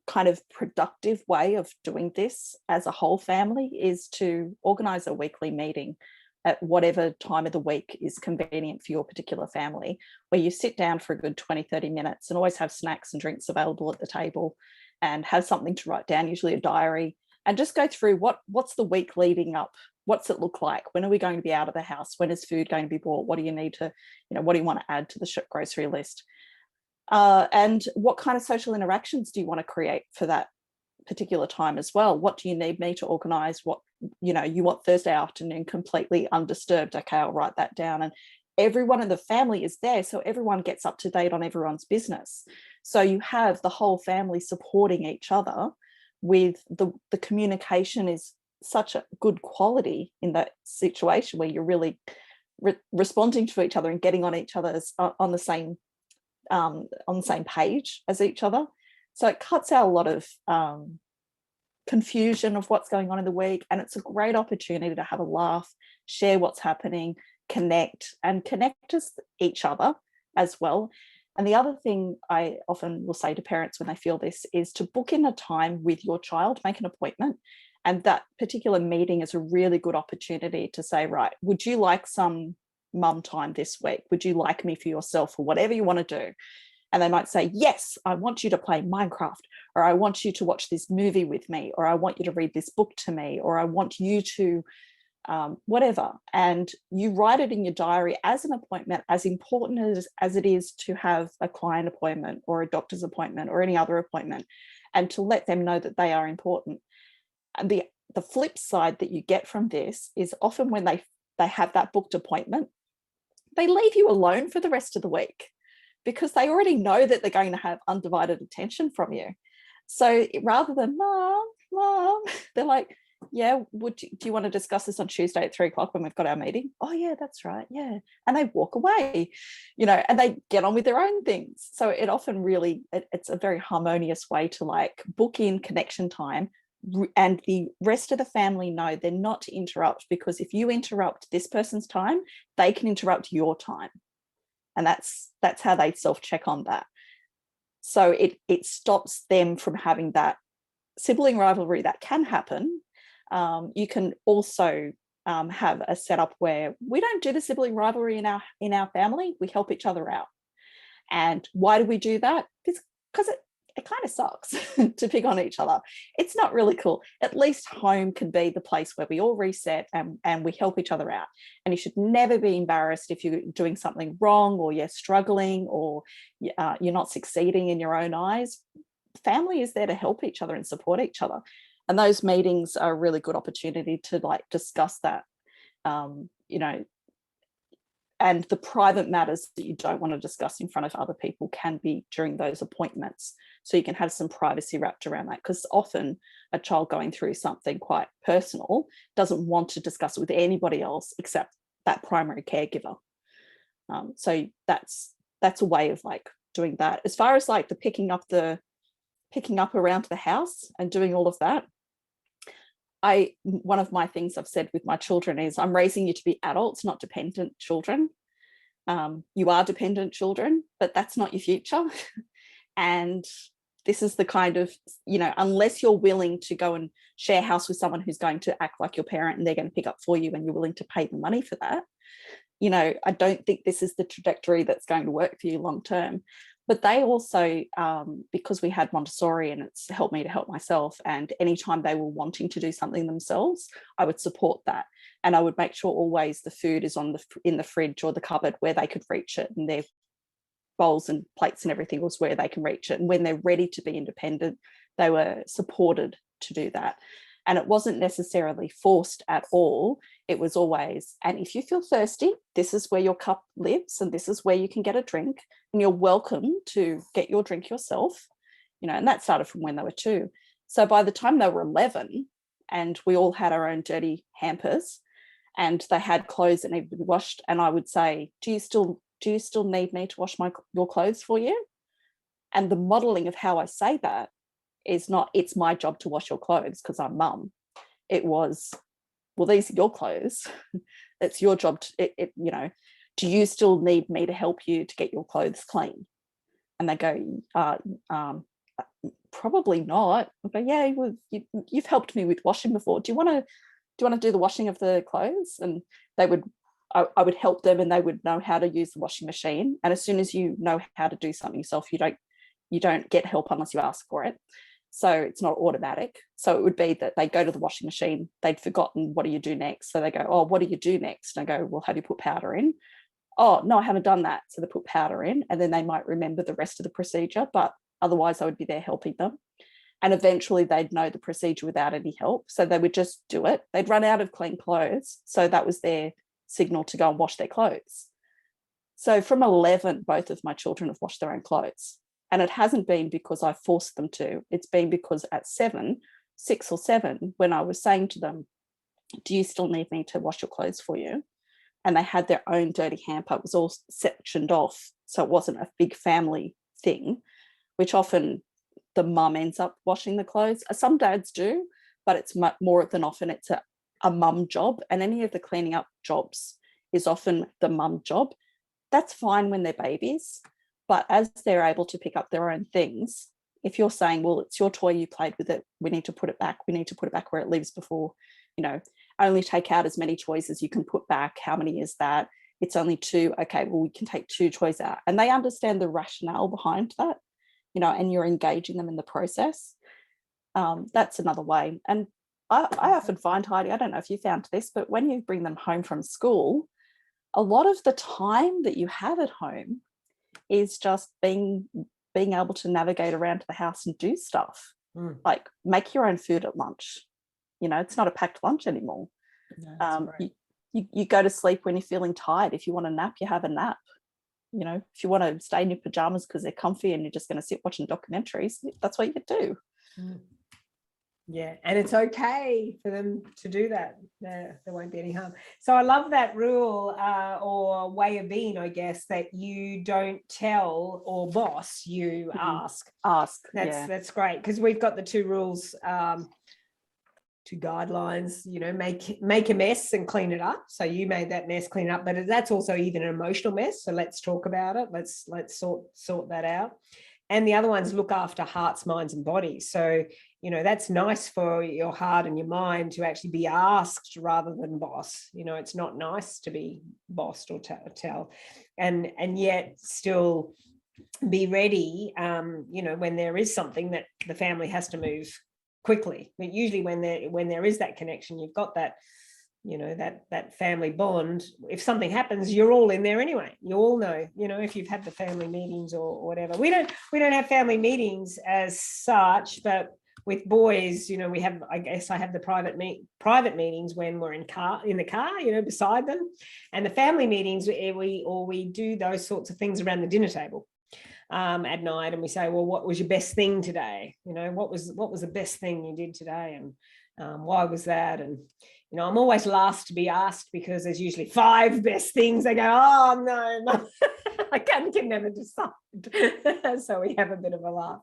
kind of productive way of doing this as a whole family is to organize a weekly meeting at whatever time of the week is convenient for your particular family, where you sit down for a good 20-30 minutes and always have snacks and drinks available at the table, and have something to write down, usually a diary, and just go through what's the week leading up. What's it look like? When are we going to be out of the house? When is food going to be bought? What do you need to, you know, what do you want to add to the grocery list? And what kind of social interactions do you want to create for that particular time as well? What do you need me to organize? What, you know, you want Thursday afternoon completely undisturbed. Okay, I'll write that down. And everyone in the family is there, so everyone gets up to date on everyone's business. So you have the whole family supporting each other, with the communication is such a good quality in that situation, where you're really responding to each other and getting on each other's on the same page as each other. So it cuts out a lot of confusion of what's going on in the week, and it's a great opportunity to have a laugh, share what's happening, connect as each other as well. And the other thing I often will say to parents when they feel this is to book in a time with your child, make an appointment. And that particular meeting is a really good opportunity to say, right, would you like some mum time this week? Would you like me for yourself, or whatever you want to do? And they might say, yes, I want you to play Minecraft, or I want you to watch this movie with me, or I want you to read this book to me, or I want you to whatever, and you write it in your diary as an appointment, as important as it is to have a client appointment or a doctor's appointment or any other appointment, and to let them know that they are important. And the flip side that you get from this is often when they have that booked appointment, they leave you alone for the rest of the week because they already know that they're going to have undivided attention from you. So rather than mom, they're like, yeah, do you want to discuss this on Tuesday at 3 o'clock when we've got our meeting? Oh yeah, that's right. Yeah. And they walk away, and they get on with their own things. So it often really, it's a very harmonious way to like book in connection time, and the rest of the family know they're not to interrupt, because if you interrupt this person's time, they can interrupt your time. And that's how they self-check on that. So it stops them from having that sibling rivalry that can happen. You can also have a setup where we don't do the sibling rivalry in our family. We help each other out. And why do we do that? Because it kind of sucks to pick on each other. It's not really cool. At least home can be the place where we all reset and we help each other out. And you should never be embarrassed if you're doing something wrong, or you're struggling, or you're not succeeding in your own eyes. Family is there to help each other and support each other. And those meetings are a really good opportunity to like discuss that, and the private matters that you don't want to discuss in front of other people can be during those appointments. So you can have some privacy wrapped around that, because often a child going through something quite personal doesn't want to discuss it with anybody else except that primary caregiver. So that's a way of like doing that. As far as like the picking up around the house and doing all of that, one of my things I've said with my children is I'm raising you to be adults, not dependent children. You are dependent children, but that's not your future. And this is the kind of, unless you're willing to go and share house with someone who's going to act like your parent and they're going to pick up for you and you're willing to pay the money for that, I don't think this is the trajectory that's going to work for you long term. But they also, because we had Montessori and it's helped me to help myself, and anytime they were wanting to do something themselves, I would support that. And I would make sure always the food is in the fridge or the cupboard where they could reach it, and their bowls and plates and everything was where they can reach it. And when they're ready to be independent, they were supported to do that. And it wasn't necessarily forced at all. It was always, and if you feel thirsty, this is where your cup lives and this is where you can get a drink, and you're welcome to get your drink yourself, and that started from when they were 2. So by the time they were 11 and we all had our own dirty hampers and they had clothes that needed to be washed, and I would say, do you still need me to wash your clothes for you? And the modeling of how I say that is not, it's my job to wash your clothes because I'm mum. It was, well, these are your clothes. It's your job to, do you still need me to help you to get your clothes clean? And they go, probably not. I go, yeah, well, you've helped me with washing before. Do you want to do the washing of the clothes? And I would help them, and they would know how to use the washing machine. And as soon as you know how to do something yourself, you don't get help unless you ask for it. So it's not automatic. So it would be that they go to the washing machine, they'd forgotten, what do you do next? So they go, oh, what do you do next? And I go, well, have you put powder in? Oh, no, I haven't done that. So they put powder in, and then they might remember the rest of the procedure, but otherwise I would be there helping them. And eventually they'd know the procedure without any help. So they would just do it. They'd run out of clean clothes. So that was their signal to go and wash their clothes. So from 11, both of my children have washed their own clothes. And it hasn't been because I forced them to. It's been because at 6 or 7, when I was saying to them, do you still need me to wash your clothes for you? And they had their own dirty hamper. It was all sectioned off. So it wasn't a big family thing, which often the mum ends up washing the clothes. Some dads do, but it's more than often it's a mum job. And any of the cleaning up jobs is often the mum job. That's fine when they're babies. But as they're able to pick up their own things, if you're saying, well, it's your toy, you played with it, we need to put it back. We need to put it back where it lives before, only take out as many toys as you can put back. How many is that? It's only 2. Okay, well, we can take 2 toys out. And they understand the rationale behind that, and you're engaging them in the process. That's another way. And I often find, Heidi, I don't know if you found this, but when you bring them home from school, a lot of the time that you have at home is just being able to navigate around to the house and do stuff. Like make your own food at lunch. You know, it's not a packed lunch anymore. No, you go to sleep when you're feeling tired. If you want a nap, you have a nap. You know, if you want to stay in your pajamas because they're comfy and you're just going to sit watching documentaries, that's what you do. Yeah, and it's okay for them to do that. There won't be any harm. So I love that rule or way of being, I guess, that you don't tell or boss, you ask. That's great, because we've got the two rules, two guidelines, you know, make a mess and clean it up. So you made that mess, clean it up, but that's also even an emotional mess. So let's talk about it. Let's sort that out. And the other one's look after hearts, minds, and bodies. So, you know, that's nice for your heart and your mind to actually be asked rather than boss. You know, it's not nice to be bossed or tell, and yet still be ready, you know, when there is something that the family has to move quickly. But usually when there is that connection, you've got that, you know, that family bond. If something happens, you're all in there anyway. You all know, you know, if you've had the family meetings or whatever. We don't have family meetings as such, but with boys, you know, we have, I guess I have the private meetings when we're in the car, you know, beside them. And the family meetings, we do those sorts of things around the dinner table at night, and we say, well, what was your best thing today? You know, what was the best thing you did today, and why was that? And you know, I'm always last to be asked because there's usually 5 best things. They go, oh no, I can never decide. So we have a bit of a laugh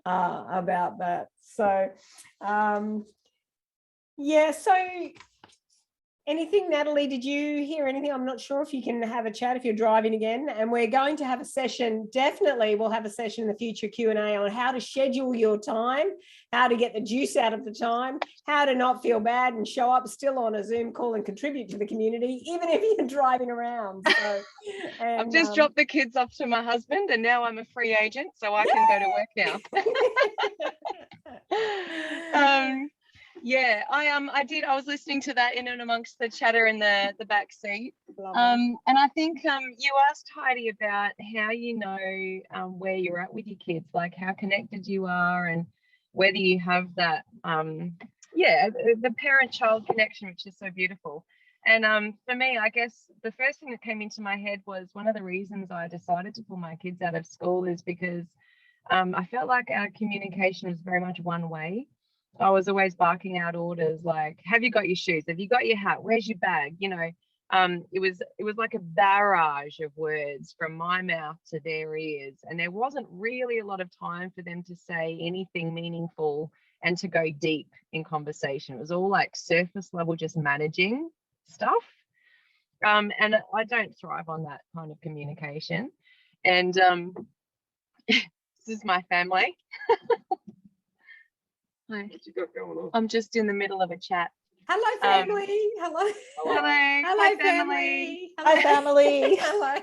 about that. So yeah, so anything, Natalie, did you hear anything? I'm not sure if you can have a chat if you're driving again. And we're going to have a session, definitely we'll have a session in the future Q&A on how to schedule your time, how to get the juice out of the time, how to not feel bad and show up still on a Zoom call and contribute to the community, even if you're driving around. So, I've just dropped the kids off to my husband and now I'm a free agent, so I can go to work now. Yeah, I was listening to that in and amongst the chatter in the back seat. And I think you asked Heidi about how you know where you're at with your kids, like how connected you are and whether you have that, the parent-child connection, which is so beautiful. And for me, I guess the first thing that came into my head was one of the reasons I decided to pull my kids out of school is because I felt like our communication was very much one way. I was always barking out orders like, have you got your shoes? Have you got your hat? Where's your bag? You know, it was like a barrage of words from my mouth to their ears. And there wasn't really a lot of time for them to say anything meaningful and to go deep in conversation. It was all like surface level, just managing stuff. And I don't thrive on that kind of communication. And this is my family. Hi. What you got going on? I'm just in the middle of a chat. Hello, family. Hello. Hello, family. Hi, family. Hello.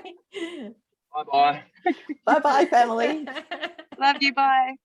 Bye-bye. Bye-bye, family. Love you, bye.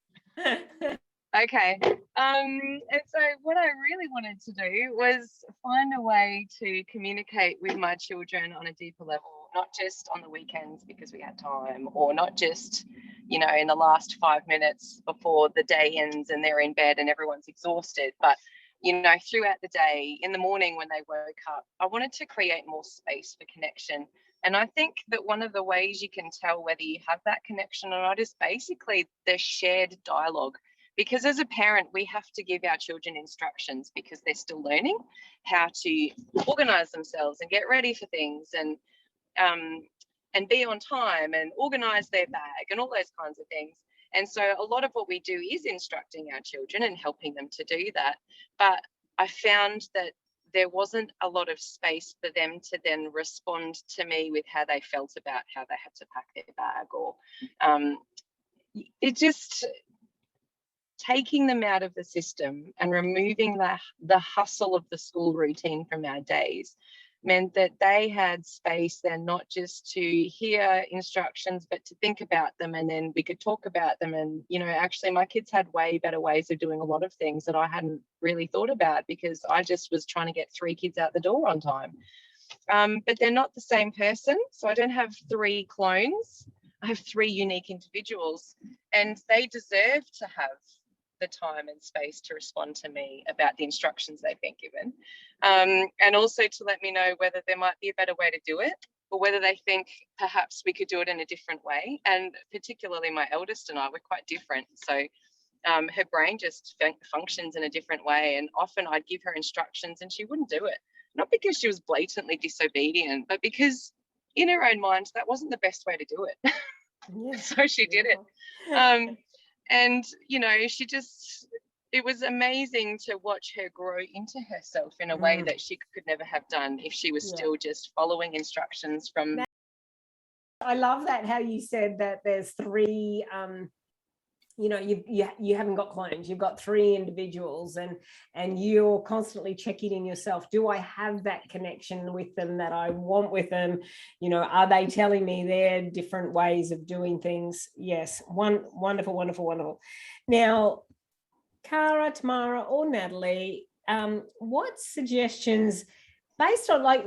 Okay. And so what I really wanted to do was find a way to communicate with my children on a deeper level, not just on the weekends because we had time, or not just, you know, in the last 5 minutes before the day ends and they're in bed and everyone's exhausted, but, you know, throughout the day, in the morning when they woke up. I wanted to create more space for connection. And I think that one of the ways you can tell whether you have that connection or not is basically the shared dialogue. Because as a parent, we have to give our children instructions because they're still learning how to organize themselves and get ready for things and be on time and organize their bag and all those kinds of things. And so a lot of what we do is instructing our children and helping them to do that. But I found that there wasn't a lot of space for them to then respond to me with how they felt about how they had to pack their bag, or it just taking them out of the system and removing the hustle of the school routine from our days meant that they had space then not just to hear instructions, but to think about them, and then we could talk about them. And, you know, actually my kids had way better ways of doing a lot of things that I hadn't really thought about, because I just was trying to get 3 kids out the door on time. But they're not the same person. So I don't have 3 clones. I have 3 unique individuals, and they deserve to have the time and space to respond to me about the instructions they've been given, and also to let me know whether there might be a better way to do it, or whether they think perhaps we could do it in a different way. And particularly my eldest and I, we're quite different, so her brain just functions in a different way, and often I'd give her instructions and she wouldn't do it, not because she was blatantly disobedient, but because in her own mind that wasn't the best way to do it. Yeah. So she did it. And, you know, it was amazing to watch her grow into herself in a way that she could never have done if she was still just following instructions from. I love that, how you said that there's 3, you know, you haven't got clones, you've got 3 individuals, and you're constantly checking in yourself. Do I have that connection with them that I want with them? You know, are they telling me their different ways of doing things? Yes, wonderful, wonderful, wonderful. Now, Cara, Tamara, or Natalie, what suggestions, based on, like,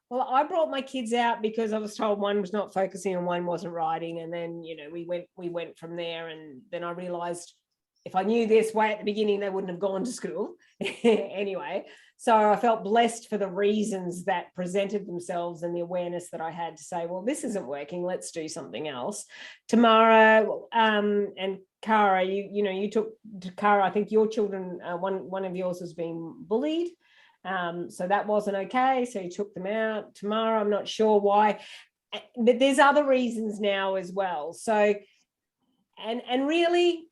I brought my kids out because I was told one was not focusing and one wasn't writing, and then, you know, we went from there. And then I realized if I knew this way at the beginning, they wouldn't have gone to school anyway. So I felt blessed for the reasons that presented themselves and the awareness that I had to say, well, this isn't working, let's do something else. Tamara and Cara, you took to Cara, I think your children, one of yours was being bullied. So that wasn't okay. So you took them out. Tamara, I'm not sure why, but there's other reasons now as well. So, and really,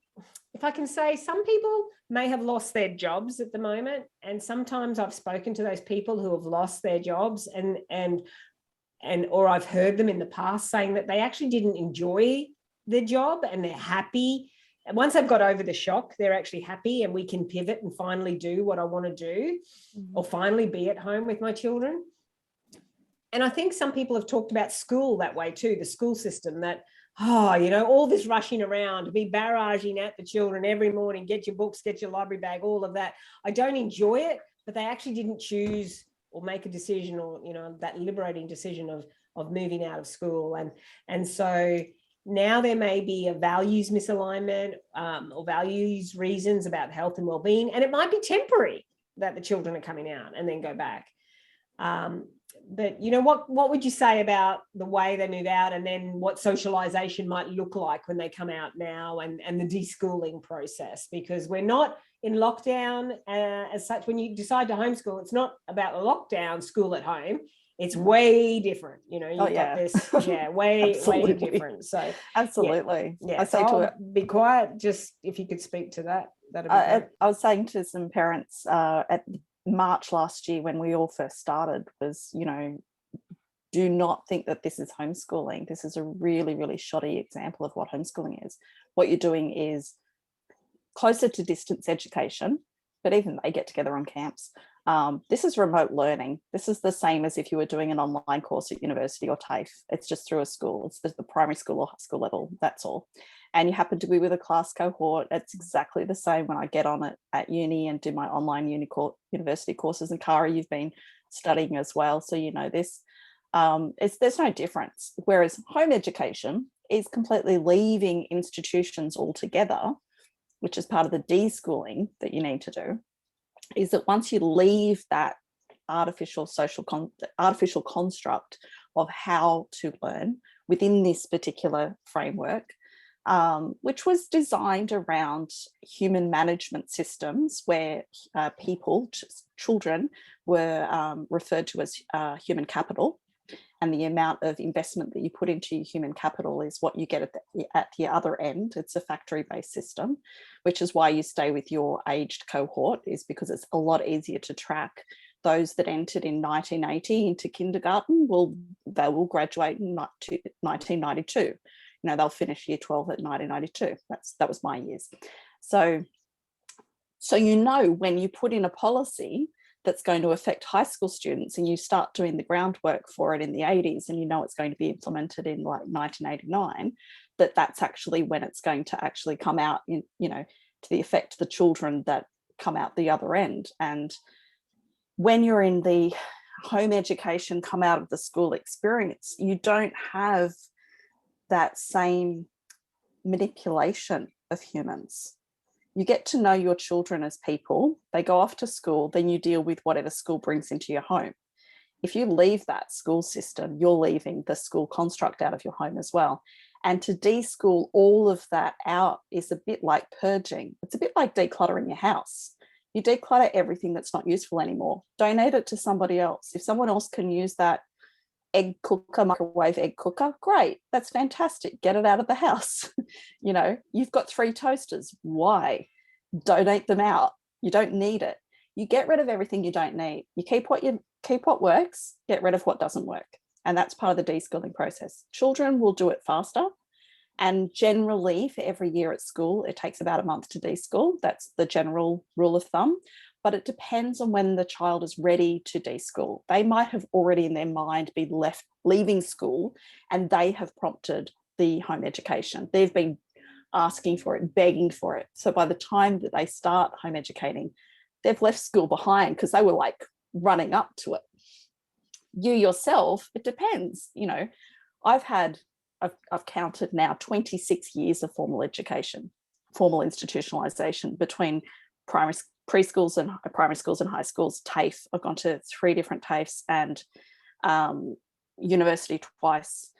if I can say, some people may have lost their jobs at the moment. And sometimes I've spoken to those people who have lost their jobs, or I've heard them in the past saying that they actually didn't enjoy their job and they're happy. And once they've got over the shock, they're actually happy, and we can pivot and finally do what I want to do, or finally be at home with my children. And I think some people have talked about school that way too, the school system, that, you know, all this rushing around, be barraging at the children every morning, get your books, get your library bag, all of that. I don't enjoy it, but they actually didn't choose or make a decision, or, you know, that liberating decision of moving out of school. And so now there may be a values misalignment, or values reasons about health and well-being, and it might be temporary that the children are coming out and then go back. But, you know, what would you say about the way they move out, and then what socialization might look like when they come out now, and the deschooling process? Because we're not in lockdown as such. When you decide to homeschool, it's not about a lockdown school at home. It's way different, you know. You've got this, way different. So absolutely, yeah. I So say to it, be quiet. Just if you could speak to that, that'd be great. I was saying to some parents at March last year, when we all first started, was, you know, do not think that this is homeschooling. This is a really, really shoddy example of what homeschooling is. What you're doing is closer to distance education, but even they get together on camps. This is remote learning. This is the same as if you were doing an online course at university or TAFE. It's just through a school. It's the primary school or high school level, that's all. And you happen to be with a class cohort. It's exactly the same when I get on it at uni and do my online university courses. And Cara, you've been studying as well, so you know this. There's no difference. Whereas home education is completely leaving institutions altogether, which is part of the deschooling that you need to do, is that once you leave that artificial construct of how to learn within this particular framework, which was designed around human management systems, where children were referred to as human capital, and the amount of investment that you put into your human capital is what you get at the other end. It's a factory-based system, which is why you stay with your aged cohort, is because it's a lot easier to track. Those that entered in 1980 into kindergarten, they will graduate in 1992. You know, they'll finish year 12 at 1992. That was my years. So you know, when you put in a policy that's going to affect high school students, and you start doing the groundwork for it in the 80s, and you know it's going to be implemented in like 1989, that's actually when it's going to actually come out in, you know, to the effect the children that come out the other end. And when you're in the home education, come out of the school experience, you don't have that same manipulation of humans. You get to know your children as people. They go off to school, then you deal with whatever school brings into your home. If you leave that school system, you're leaving the school construct out of your home as well. And to de-school all of that out is a bit like purging. It's a bit like decluttering your house. You declutter everything that's not useful anymore. Donate it to somebody else. If someone else can use that egg cooker, microwave egg cooker, great, that's fantastic. Get it out of the house. You know, you've got 3 toasters. Why? Donate them out. You don't need it. You get rid of everything you don't need. You keep what works, get rid of what doesn't work. And that's part of the de-schooling process. Children will do it faster. And generally, for every year at school, it takes about a month to de-school. That's the general rule of thumb. But it depends on when the child is ready to de-school. They might have already in their mind been leaving school, and they have prompted the home education. They've been asking for it, begging for it. So by the time that they start home educating, they've left school behind because they were like running up to it. You yourself, it depends. You know, I've counted now 26 years of formal education, formal institutionalization between preschools and primary schools and high schools, TAFE. I've gone to 3 different TAFEs and university twice,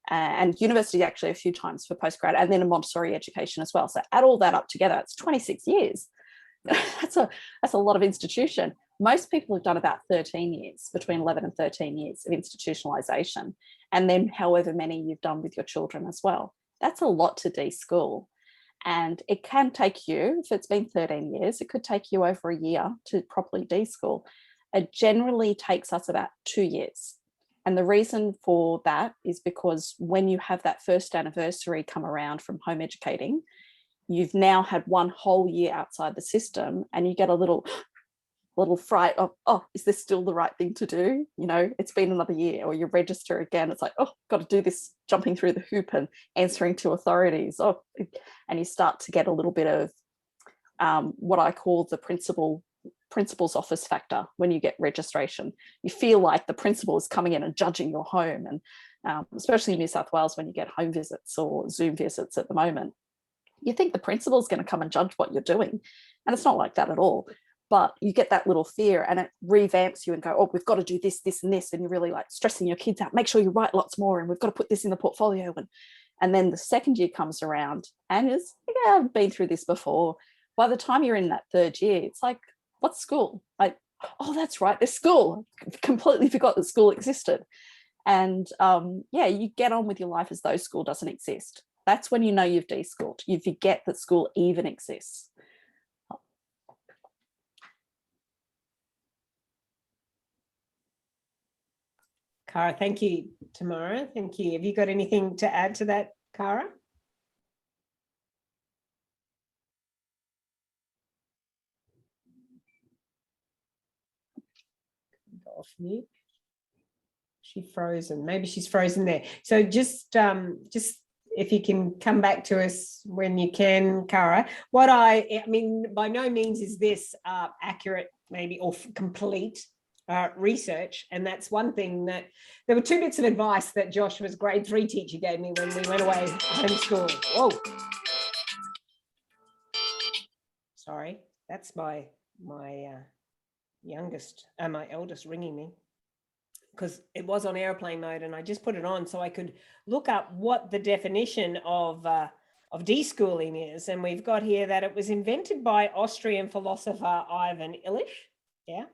and university actually a few times for postgrad, and then a Montessori education as well. So add all that up together, it's 26 years. That's a lot of institution. Most people have done about 13 years, between 11 and 13 years of institutionalization, and then however many you've done with your children as well. That's a lot to de-school. And it can take you, if it's been 13 years, it could take you over a year to properly de-school. It generally takes us about 2 years. And the reason for that is because when you have that first anniversary come around from home educating, you've now had 1 whole year outside the system, and you get a little fright of, oh, is this still the right thing to do? You know, it's been another year. Or you register again, it's like, oh, got to do this, jumping through the hoop and answering to authorities. Oh, and you start to get a little bit of what I call the principal's office factor when you get registration. You feel like the principal is coming in and judging your home, and especially in New South Wales when you get home visits or Zoom visits at the moment. You think the principal is going to come and judge what you're doing, and it's not like that at all. But you get that little fear, and it revamps you and go, oh, we've got to do this, this, and this. And you're really like stressing your kids out. Make sure you write lots more, and we've got to put this in the portfolio. And then the second year comes around, and it's, yeah, I've been through this before. By the time you're in that 3rd year, it's like, what's school? Like, oh, that's right, there's school. Completely forgot that school existed. And yeah, you get on with your life as though school doesn't exist. That's when you know you've de-schooled. You forget that school even exists. Cara, thank you. Tamara, thank you. Have you got anything to add to that, Cara? Go off mute. She's frozen. Maybe she's frozen there. So just if you can come back to us when you can, Cara. What I mean, by no means is this accurate, maybe, or complete research, and that's one thing. That there were 2 bits of advice that Joshua's grade 3 teacher gave me when we went away homeschool. Whoa, sorry, that's my eldest ringing me, because it was on airplane mode, and I just put it on so I could look up what the definition of de-schooling is. And we've got here that it was invented by Austrian philosopher Ivan Illich. Yeah.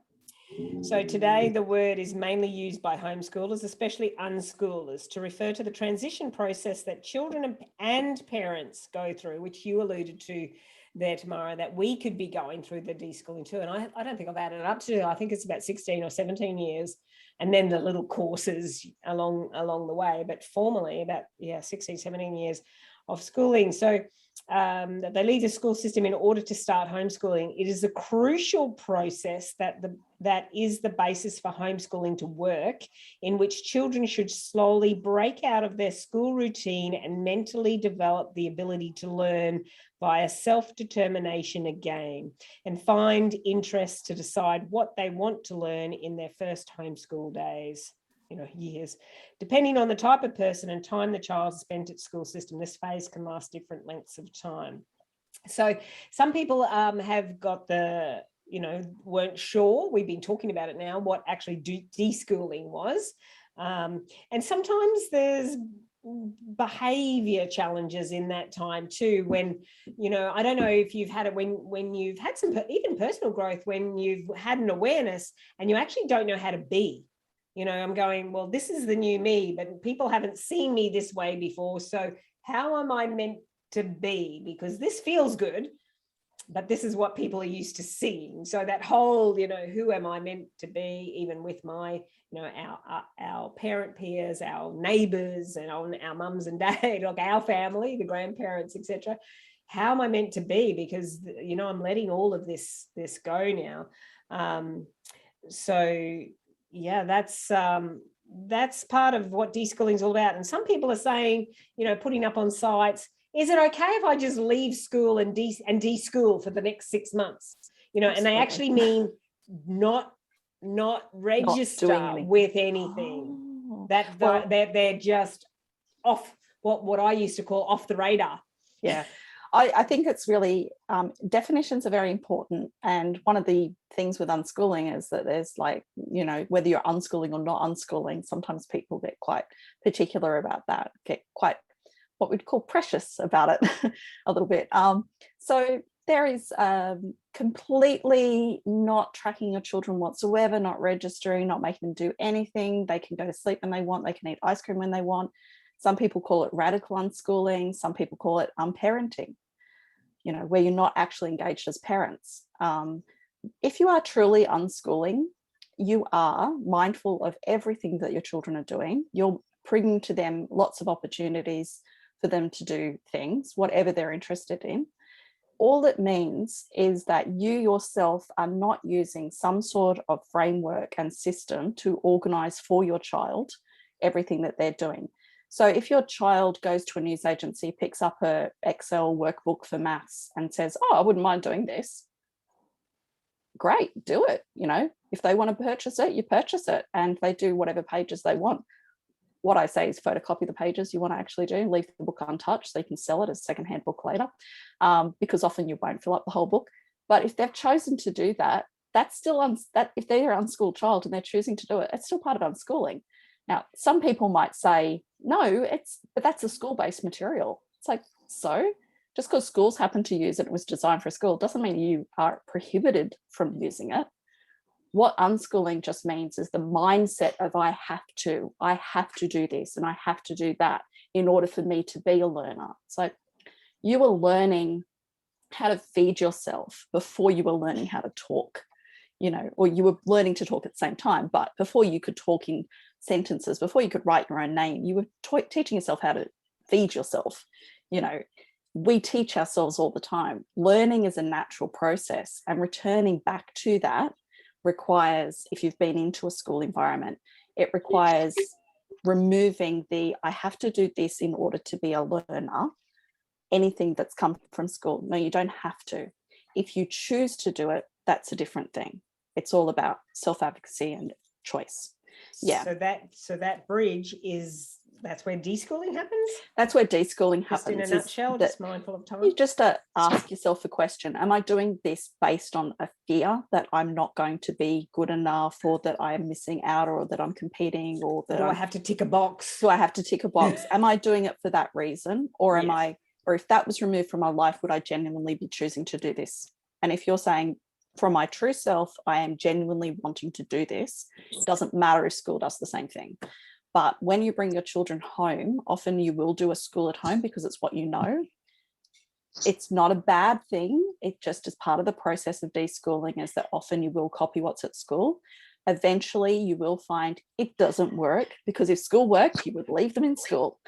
So today the word is mainly used by homeschoolers, especially unschoolers, to refer to the transition process that children and parents go through, which you alluded to there, Tamara, that we could be going through the de-schooling too. And I don't think I've added it up to, I think it's about 16 or 17 years. And then the little courses along the way, but formally about 16, 17 years of schooling. So that they leave the school system in order to start homeschooling. It is a crucial process that is the basis for homeschooling to work, in which children should slowly break out of their school routine and mentally develop the ability to learn via self-determination again, and find interests to decide what they want to learn in their first homeschool days. Years. Depending on the type of person and time the child has spent at school system, this phase can last different lengths of time. So some people have got weren't sure, we've been talking about it now, what actually deschooling was. And sometimes there's behavior challenges in that time too, when, I don't know if you've had it when you've had some even personal growth, when you've had an awareness and you actually don't know how to be. I'm going, well, this is the new me, but people haven't seen me this way before. So how am I meant to be? Because this feels good, but this is what people are used to seeing. So that whole, who am I meant to be, even with my, our parent peers, our neighbors, and our mums and dad, like our family, the grandparents, etc. How am I meant to be? Because, I'm letting all of this go now. So yeah, that's part of what deschooling is all about. And some people are saying, putting up on sites, is it okay if I just leave school and deschool for the next 6 months? And they actually mean not register with anything. Oh. That they're just off, what I used to call off the radar. Yeah. I think it's really, definitions are very important. And one of the things with unschooling is that there's whether you're unschooling or not unschooling, sometimes people get quite particular about that, get quite what we'd call precious about it a little bit. So there is completely not tracking your children whatsoever, not registering, not making them do anything. They can go to sleep when they want, they can eat ice cream when they want. Some people call it radical unschooling. Some people call it unparenting, where you're not actually engaged as parents. If you are truly unschooling, you are mindful of everything that your children are doing. You're bringing to them lots of opportunities for them to do things, whatever they're interested in. All it means is that you yourself are not using some sort of framework and system to organize for your child everything that they're doing. So if your child goes to a news agency, picks up a Excel workbook for maths and says, oh, I wouldn't mind doing this, great, do it. If they want to purchase it, you purchase it, and they do whatever pages they want. What I say is photocopy the pages you want to actually do, leave the book untouched so you can sell it as a secondhand book later, because often you won't fill up the whole book. But if they've chosen to do that, that's still if they're an unschooled child and they're choosing to do it, it's still part of unschooling. Now, some people might say, no, but that's a school-based material. It's like, so just because schools happen to use it, it was designed for a school, doesn't mean you are prohibited from using it. What unschooling just means is the mindset of I have to do this and I have to do that in order for me to be a learner. So you were learning how to feed yourself before you were learning how to talk, or you were learning to talk at the same time, but before you could talk in sentences, before you could write your own name, you were teaching yourself how to feed yourself. We teach ourselves all the time. Learning is a natural process, and returning back to that requires, if you've been into a school environment, it requires removing I have to do this in order to be a learner, anything that's come from school. No, you don't have to. If you choose to do it, that's a different thing. It's all about self-advocacy and choice. Yeah. So that bridge that's where deschooling happens? That's where deschooling happens. Just in a nutshell, just mindful of time. You just ask yourself a question. Am I doing this based on a fear that I'm not going to be good enough, or that I am missing out, or that I'm competing, or that I have to tick a box? Do I have to tick a box? Am I doing it for that reason? Or or if that was removed from my life, would I genuinely be choosing to do this? And if you're saying, from my true self, I am genuinely wanting to do this, it doesn't matter if school does the same thing. But when you bring your children home, often you will do a school at home because it's what you know. It's not a bad thing. It just is part of the process of deschooling, is that often you will copy what's at school. Eventually you will find it doesn't work, because if school worked, you would leave them in school.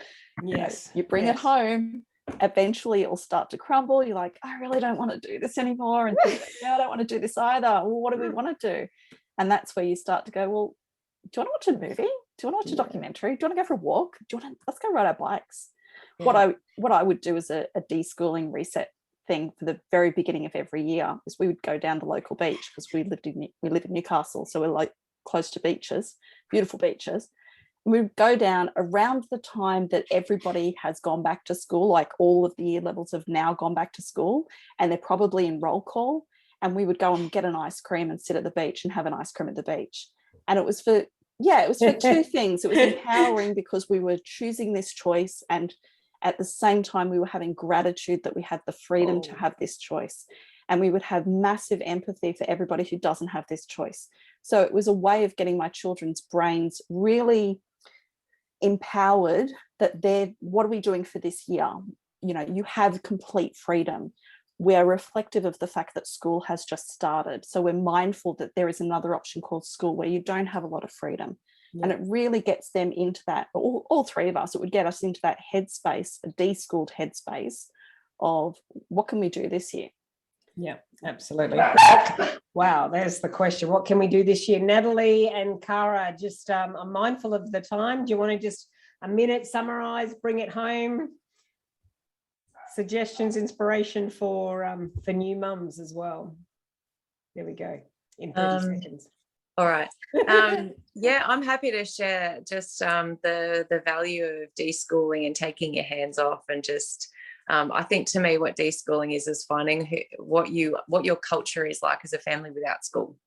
Yes. You bring it home, eventually it will start to crumble. You're like, I really don't want to do this anymore. And think, yeah, I don't want to do this either. Well, what do we want to do? And that's where you start to go, well, do you want to watch a movie? Do you want to watch a documentary? Do you want to go for a walk? Let's go ride our bikes. Yeah. What I would do as a deschooling reset thing for the very beginning of every year is we would go down the local beach, because we live in Newcastle, so we're like close to beaches, beautiful beaches. And we would go down around the time that everybody has gone back to school, like all of the year levels have now gone back to school, and they're probably in roll call. And we would go and get an ice cream and sit at the beach and have an ice cream at the beach. And it was for two things. It was empowering because we were choosing this choice, and at the same time we were having gratitude that we had the freedom to have this choice. And we would have massive empathy for everybody who doesn't have this choice. So it was a way of getting my children's brains really empowered that what are we doing for this year? You know, you have complete freedom. We're reflective of the fact that school has just started. So we're mindful that there is another option called school where you don't have a lot of freedom. Yeah. And it really gets them into that, all three of us, it would get us into that headspace, a deschooled headspace of what can we do this year? Yeah, absolutely. Wow, there's the question. What can we do this year? Natalie and Cara, just I'm mindful of the time. Do you want to just a minute summarize, bring it home? Suggestions, inspiration for new mums as well. There we go, in 30 seconds. All right. Yeah, I'm happy to share just the value of deschooling and taking your hands off, and just I think to me what deschooling is finding what your culture is like as a family without school.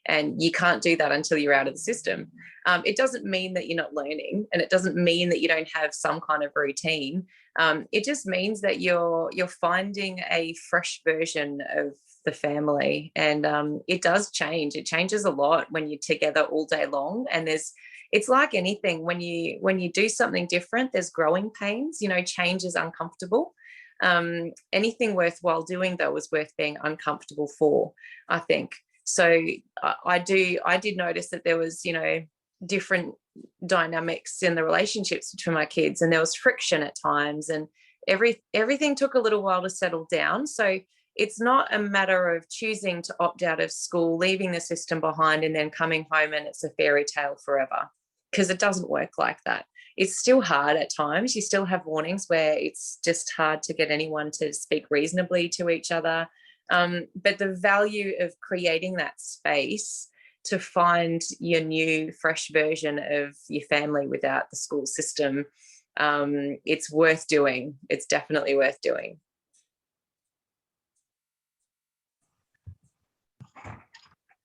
And you can't do that until you're out of the system. It doesn't mean that you're not learning, and it doesn't mean that you don't have some kind of routine. It just means that you're finding a fresh version of the family, and it does change. It changes a lot when you're together all day long. And it's like anything, when you do something different, there's growing pains. You know, change is uncomfortable. Anything worthwhile doing though is worth being uncomfortable for, I think. So I did notice that there was, you know, different dynamics in the relationships between my kids, and there was friction at times, and everything took a little while to settle down. So it's not a matter of choosing to opt out of school, leaving the system behind, and then coming home and it's a fairy tale forever, because it doesn't work like that. It's still hard at times. You still have warnings where it's just hard to get anyone to speak reasonably to each other. But the value of creating that space to find your new, fresh version of your family without the school system, it's worth doing. It's definitely worth doing.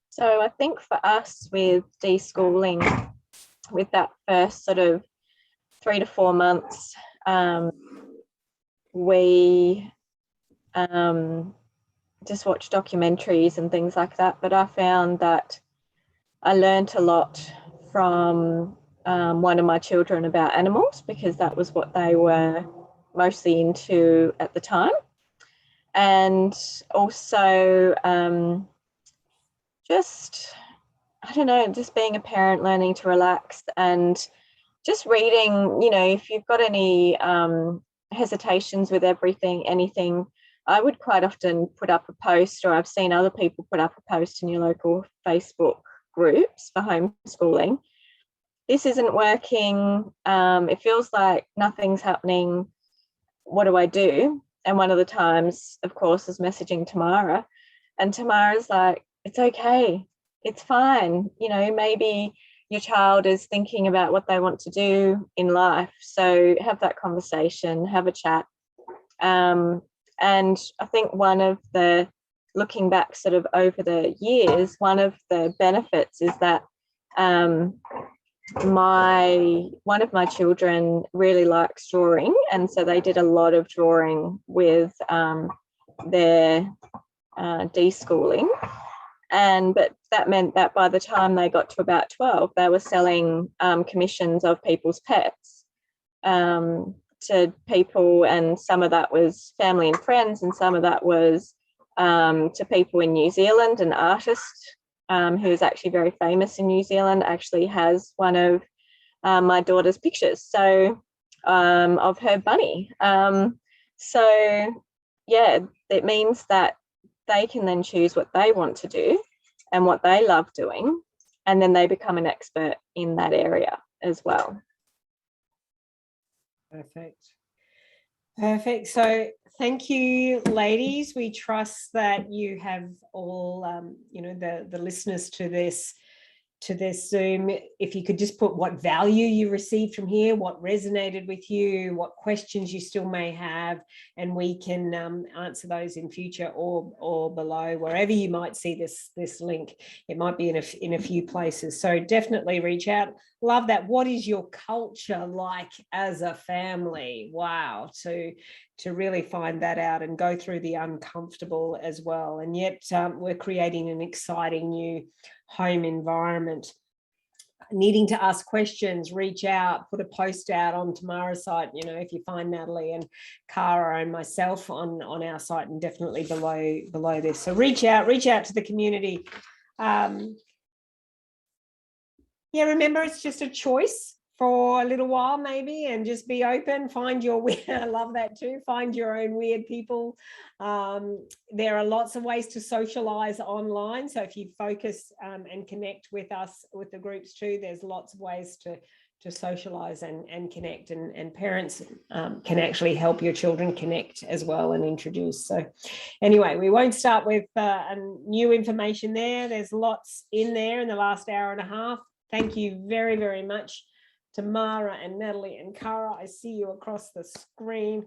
So I think for us with deschooling, with that first sort of 3 to 4 months, we just watch documentaries and things like that. But I found that I learned a lot from one of my children about animals, because that was what they were mostly into at the time. And also just, I don't know, just being a parent, learning to relax, and just reading, you know, if you've got any hesitations with anything, I would quite often put up a post, or I've seen other people put up a post in your local Facebook groups for homeschooling. This isn't working. It feels like nothing's happening. What do I do? And one of the times, of course, is messaging Tamara. And Tamara's like, it's okay. It's fine. You know, maybe your child is thinking about what they want to do in life. So have that conversation, have a chat. And I think one of the, looking back sort of over the years, one of the benefits is that one of my children really likes drawing, and so they did a lot of drawing with their deschooling. But that meant that by the time they got to about 12, they were selling commissions of people's pets to people, and some of that was family and friends, and some of that was to people in New Zealand. An artist who is actually very famous in New Zealand actually has one of my daughter's pictures, so of her bunny. So yeah, it means that they can then choose what they want to do and what they love doing, and then they become an expert in that area as well. Perfect. So thank you, ladies. We trust that you have all, you know, the listeners to this Zoom, if you could just put what value you received from here, what resonated with you, what questions you still may have, and we can answer those in future or below, wherever you might see this link. It might be in a few places. So definitely reach out. Love that. What is your culture like as a family? Wow, to really find that out and go through the uncomfortable as well. And yet we're creating an exciting new home environment. Needing to ask questions, reach out, put a post out on Tamara's site, you know, if you find Natalie and Cara and myself on our site, and definitely below this. So reach out to the community. Yeah, remember, it's just a choice for a little while maybe, and just be open, find your weird, I love that too, find your own weird people. There are lots of ways to socialize online, so if you focus and connect with us, with the groups too, there's lots of ways to socialize and connect, and parents can actually help your children connect as well and introduce. So anyway, we won't start with new information there. There's lots in there in the last hour and a half. Thank you very, very much, Tamara and Natalie and Cara. I see you across the screen.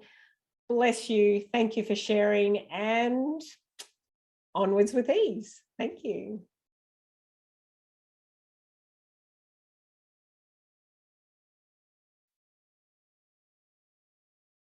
Bless you. Thank you for sharing, and onwards with ease. Thank you.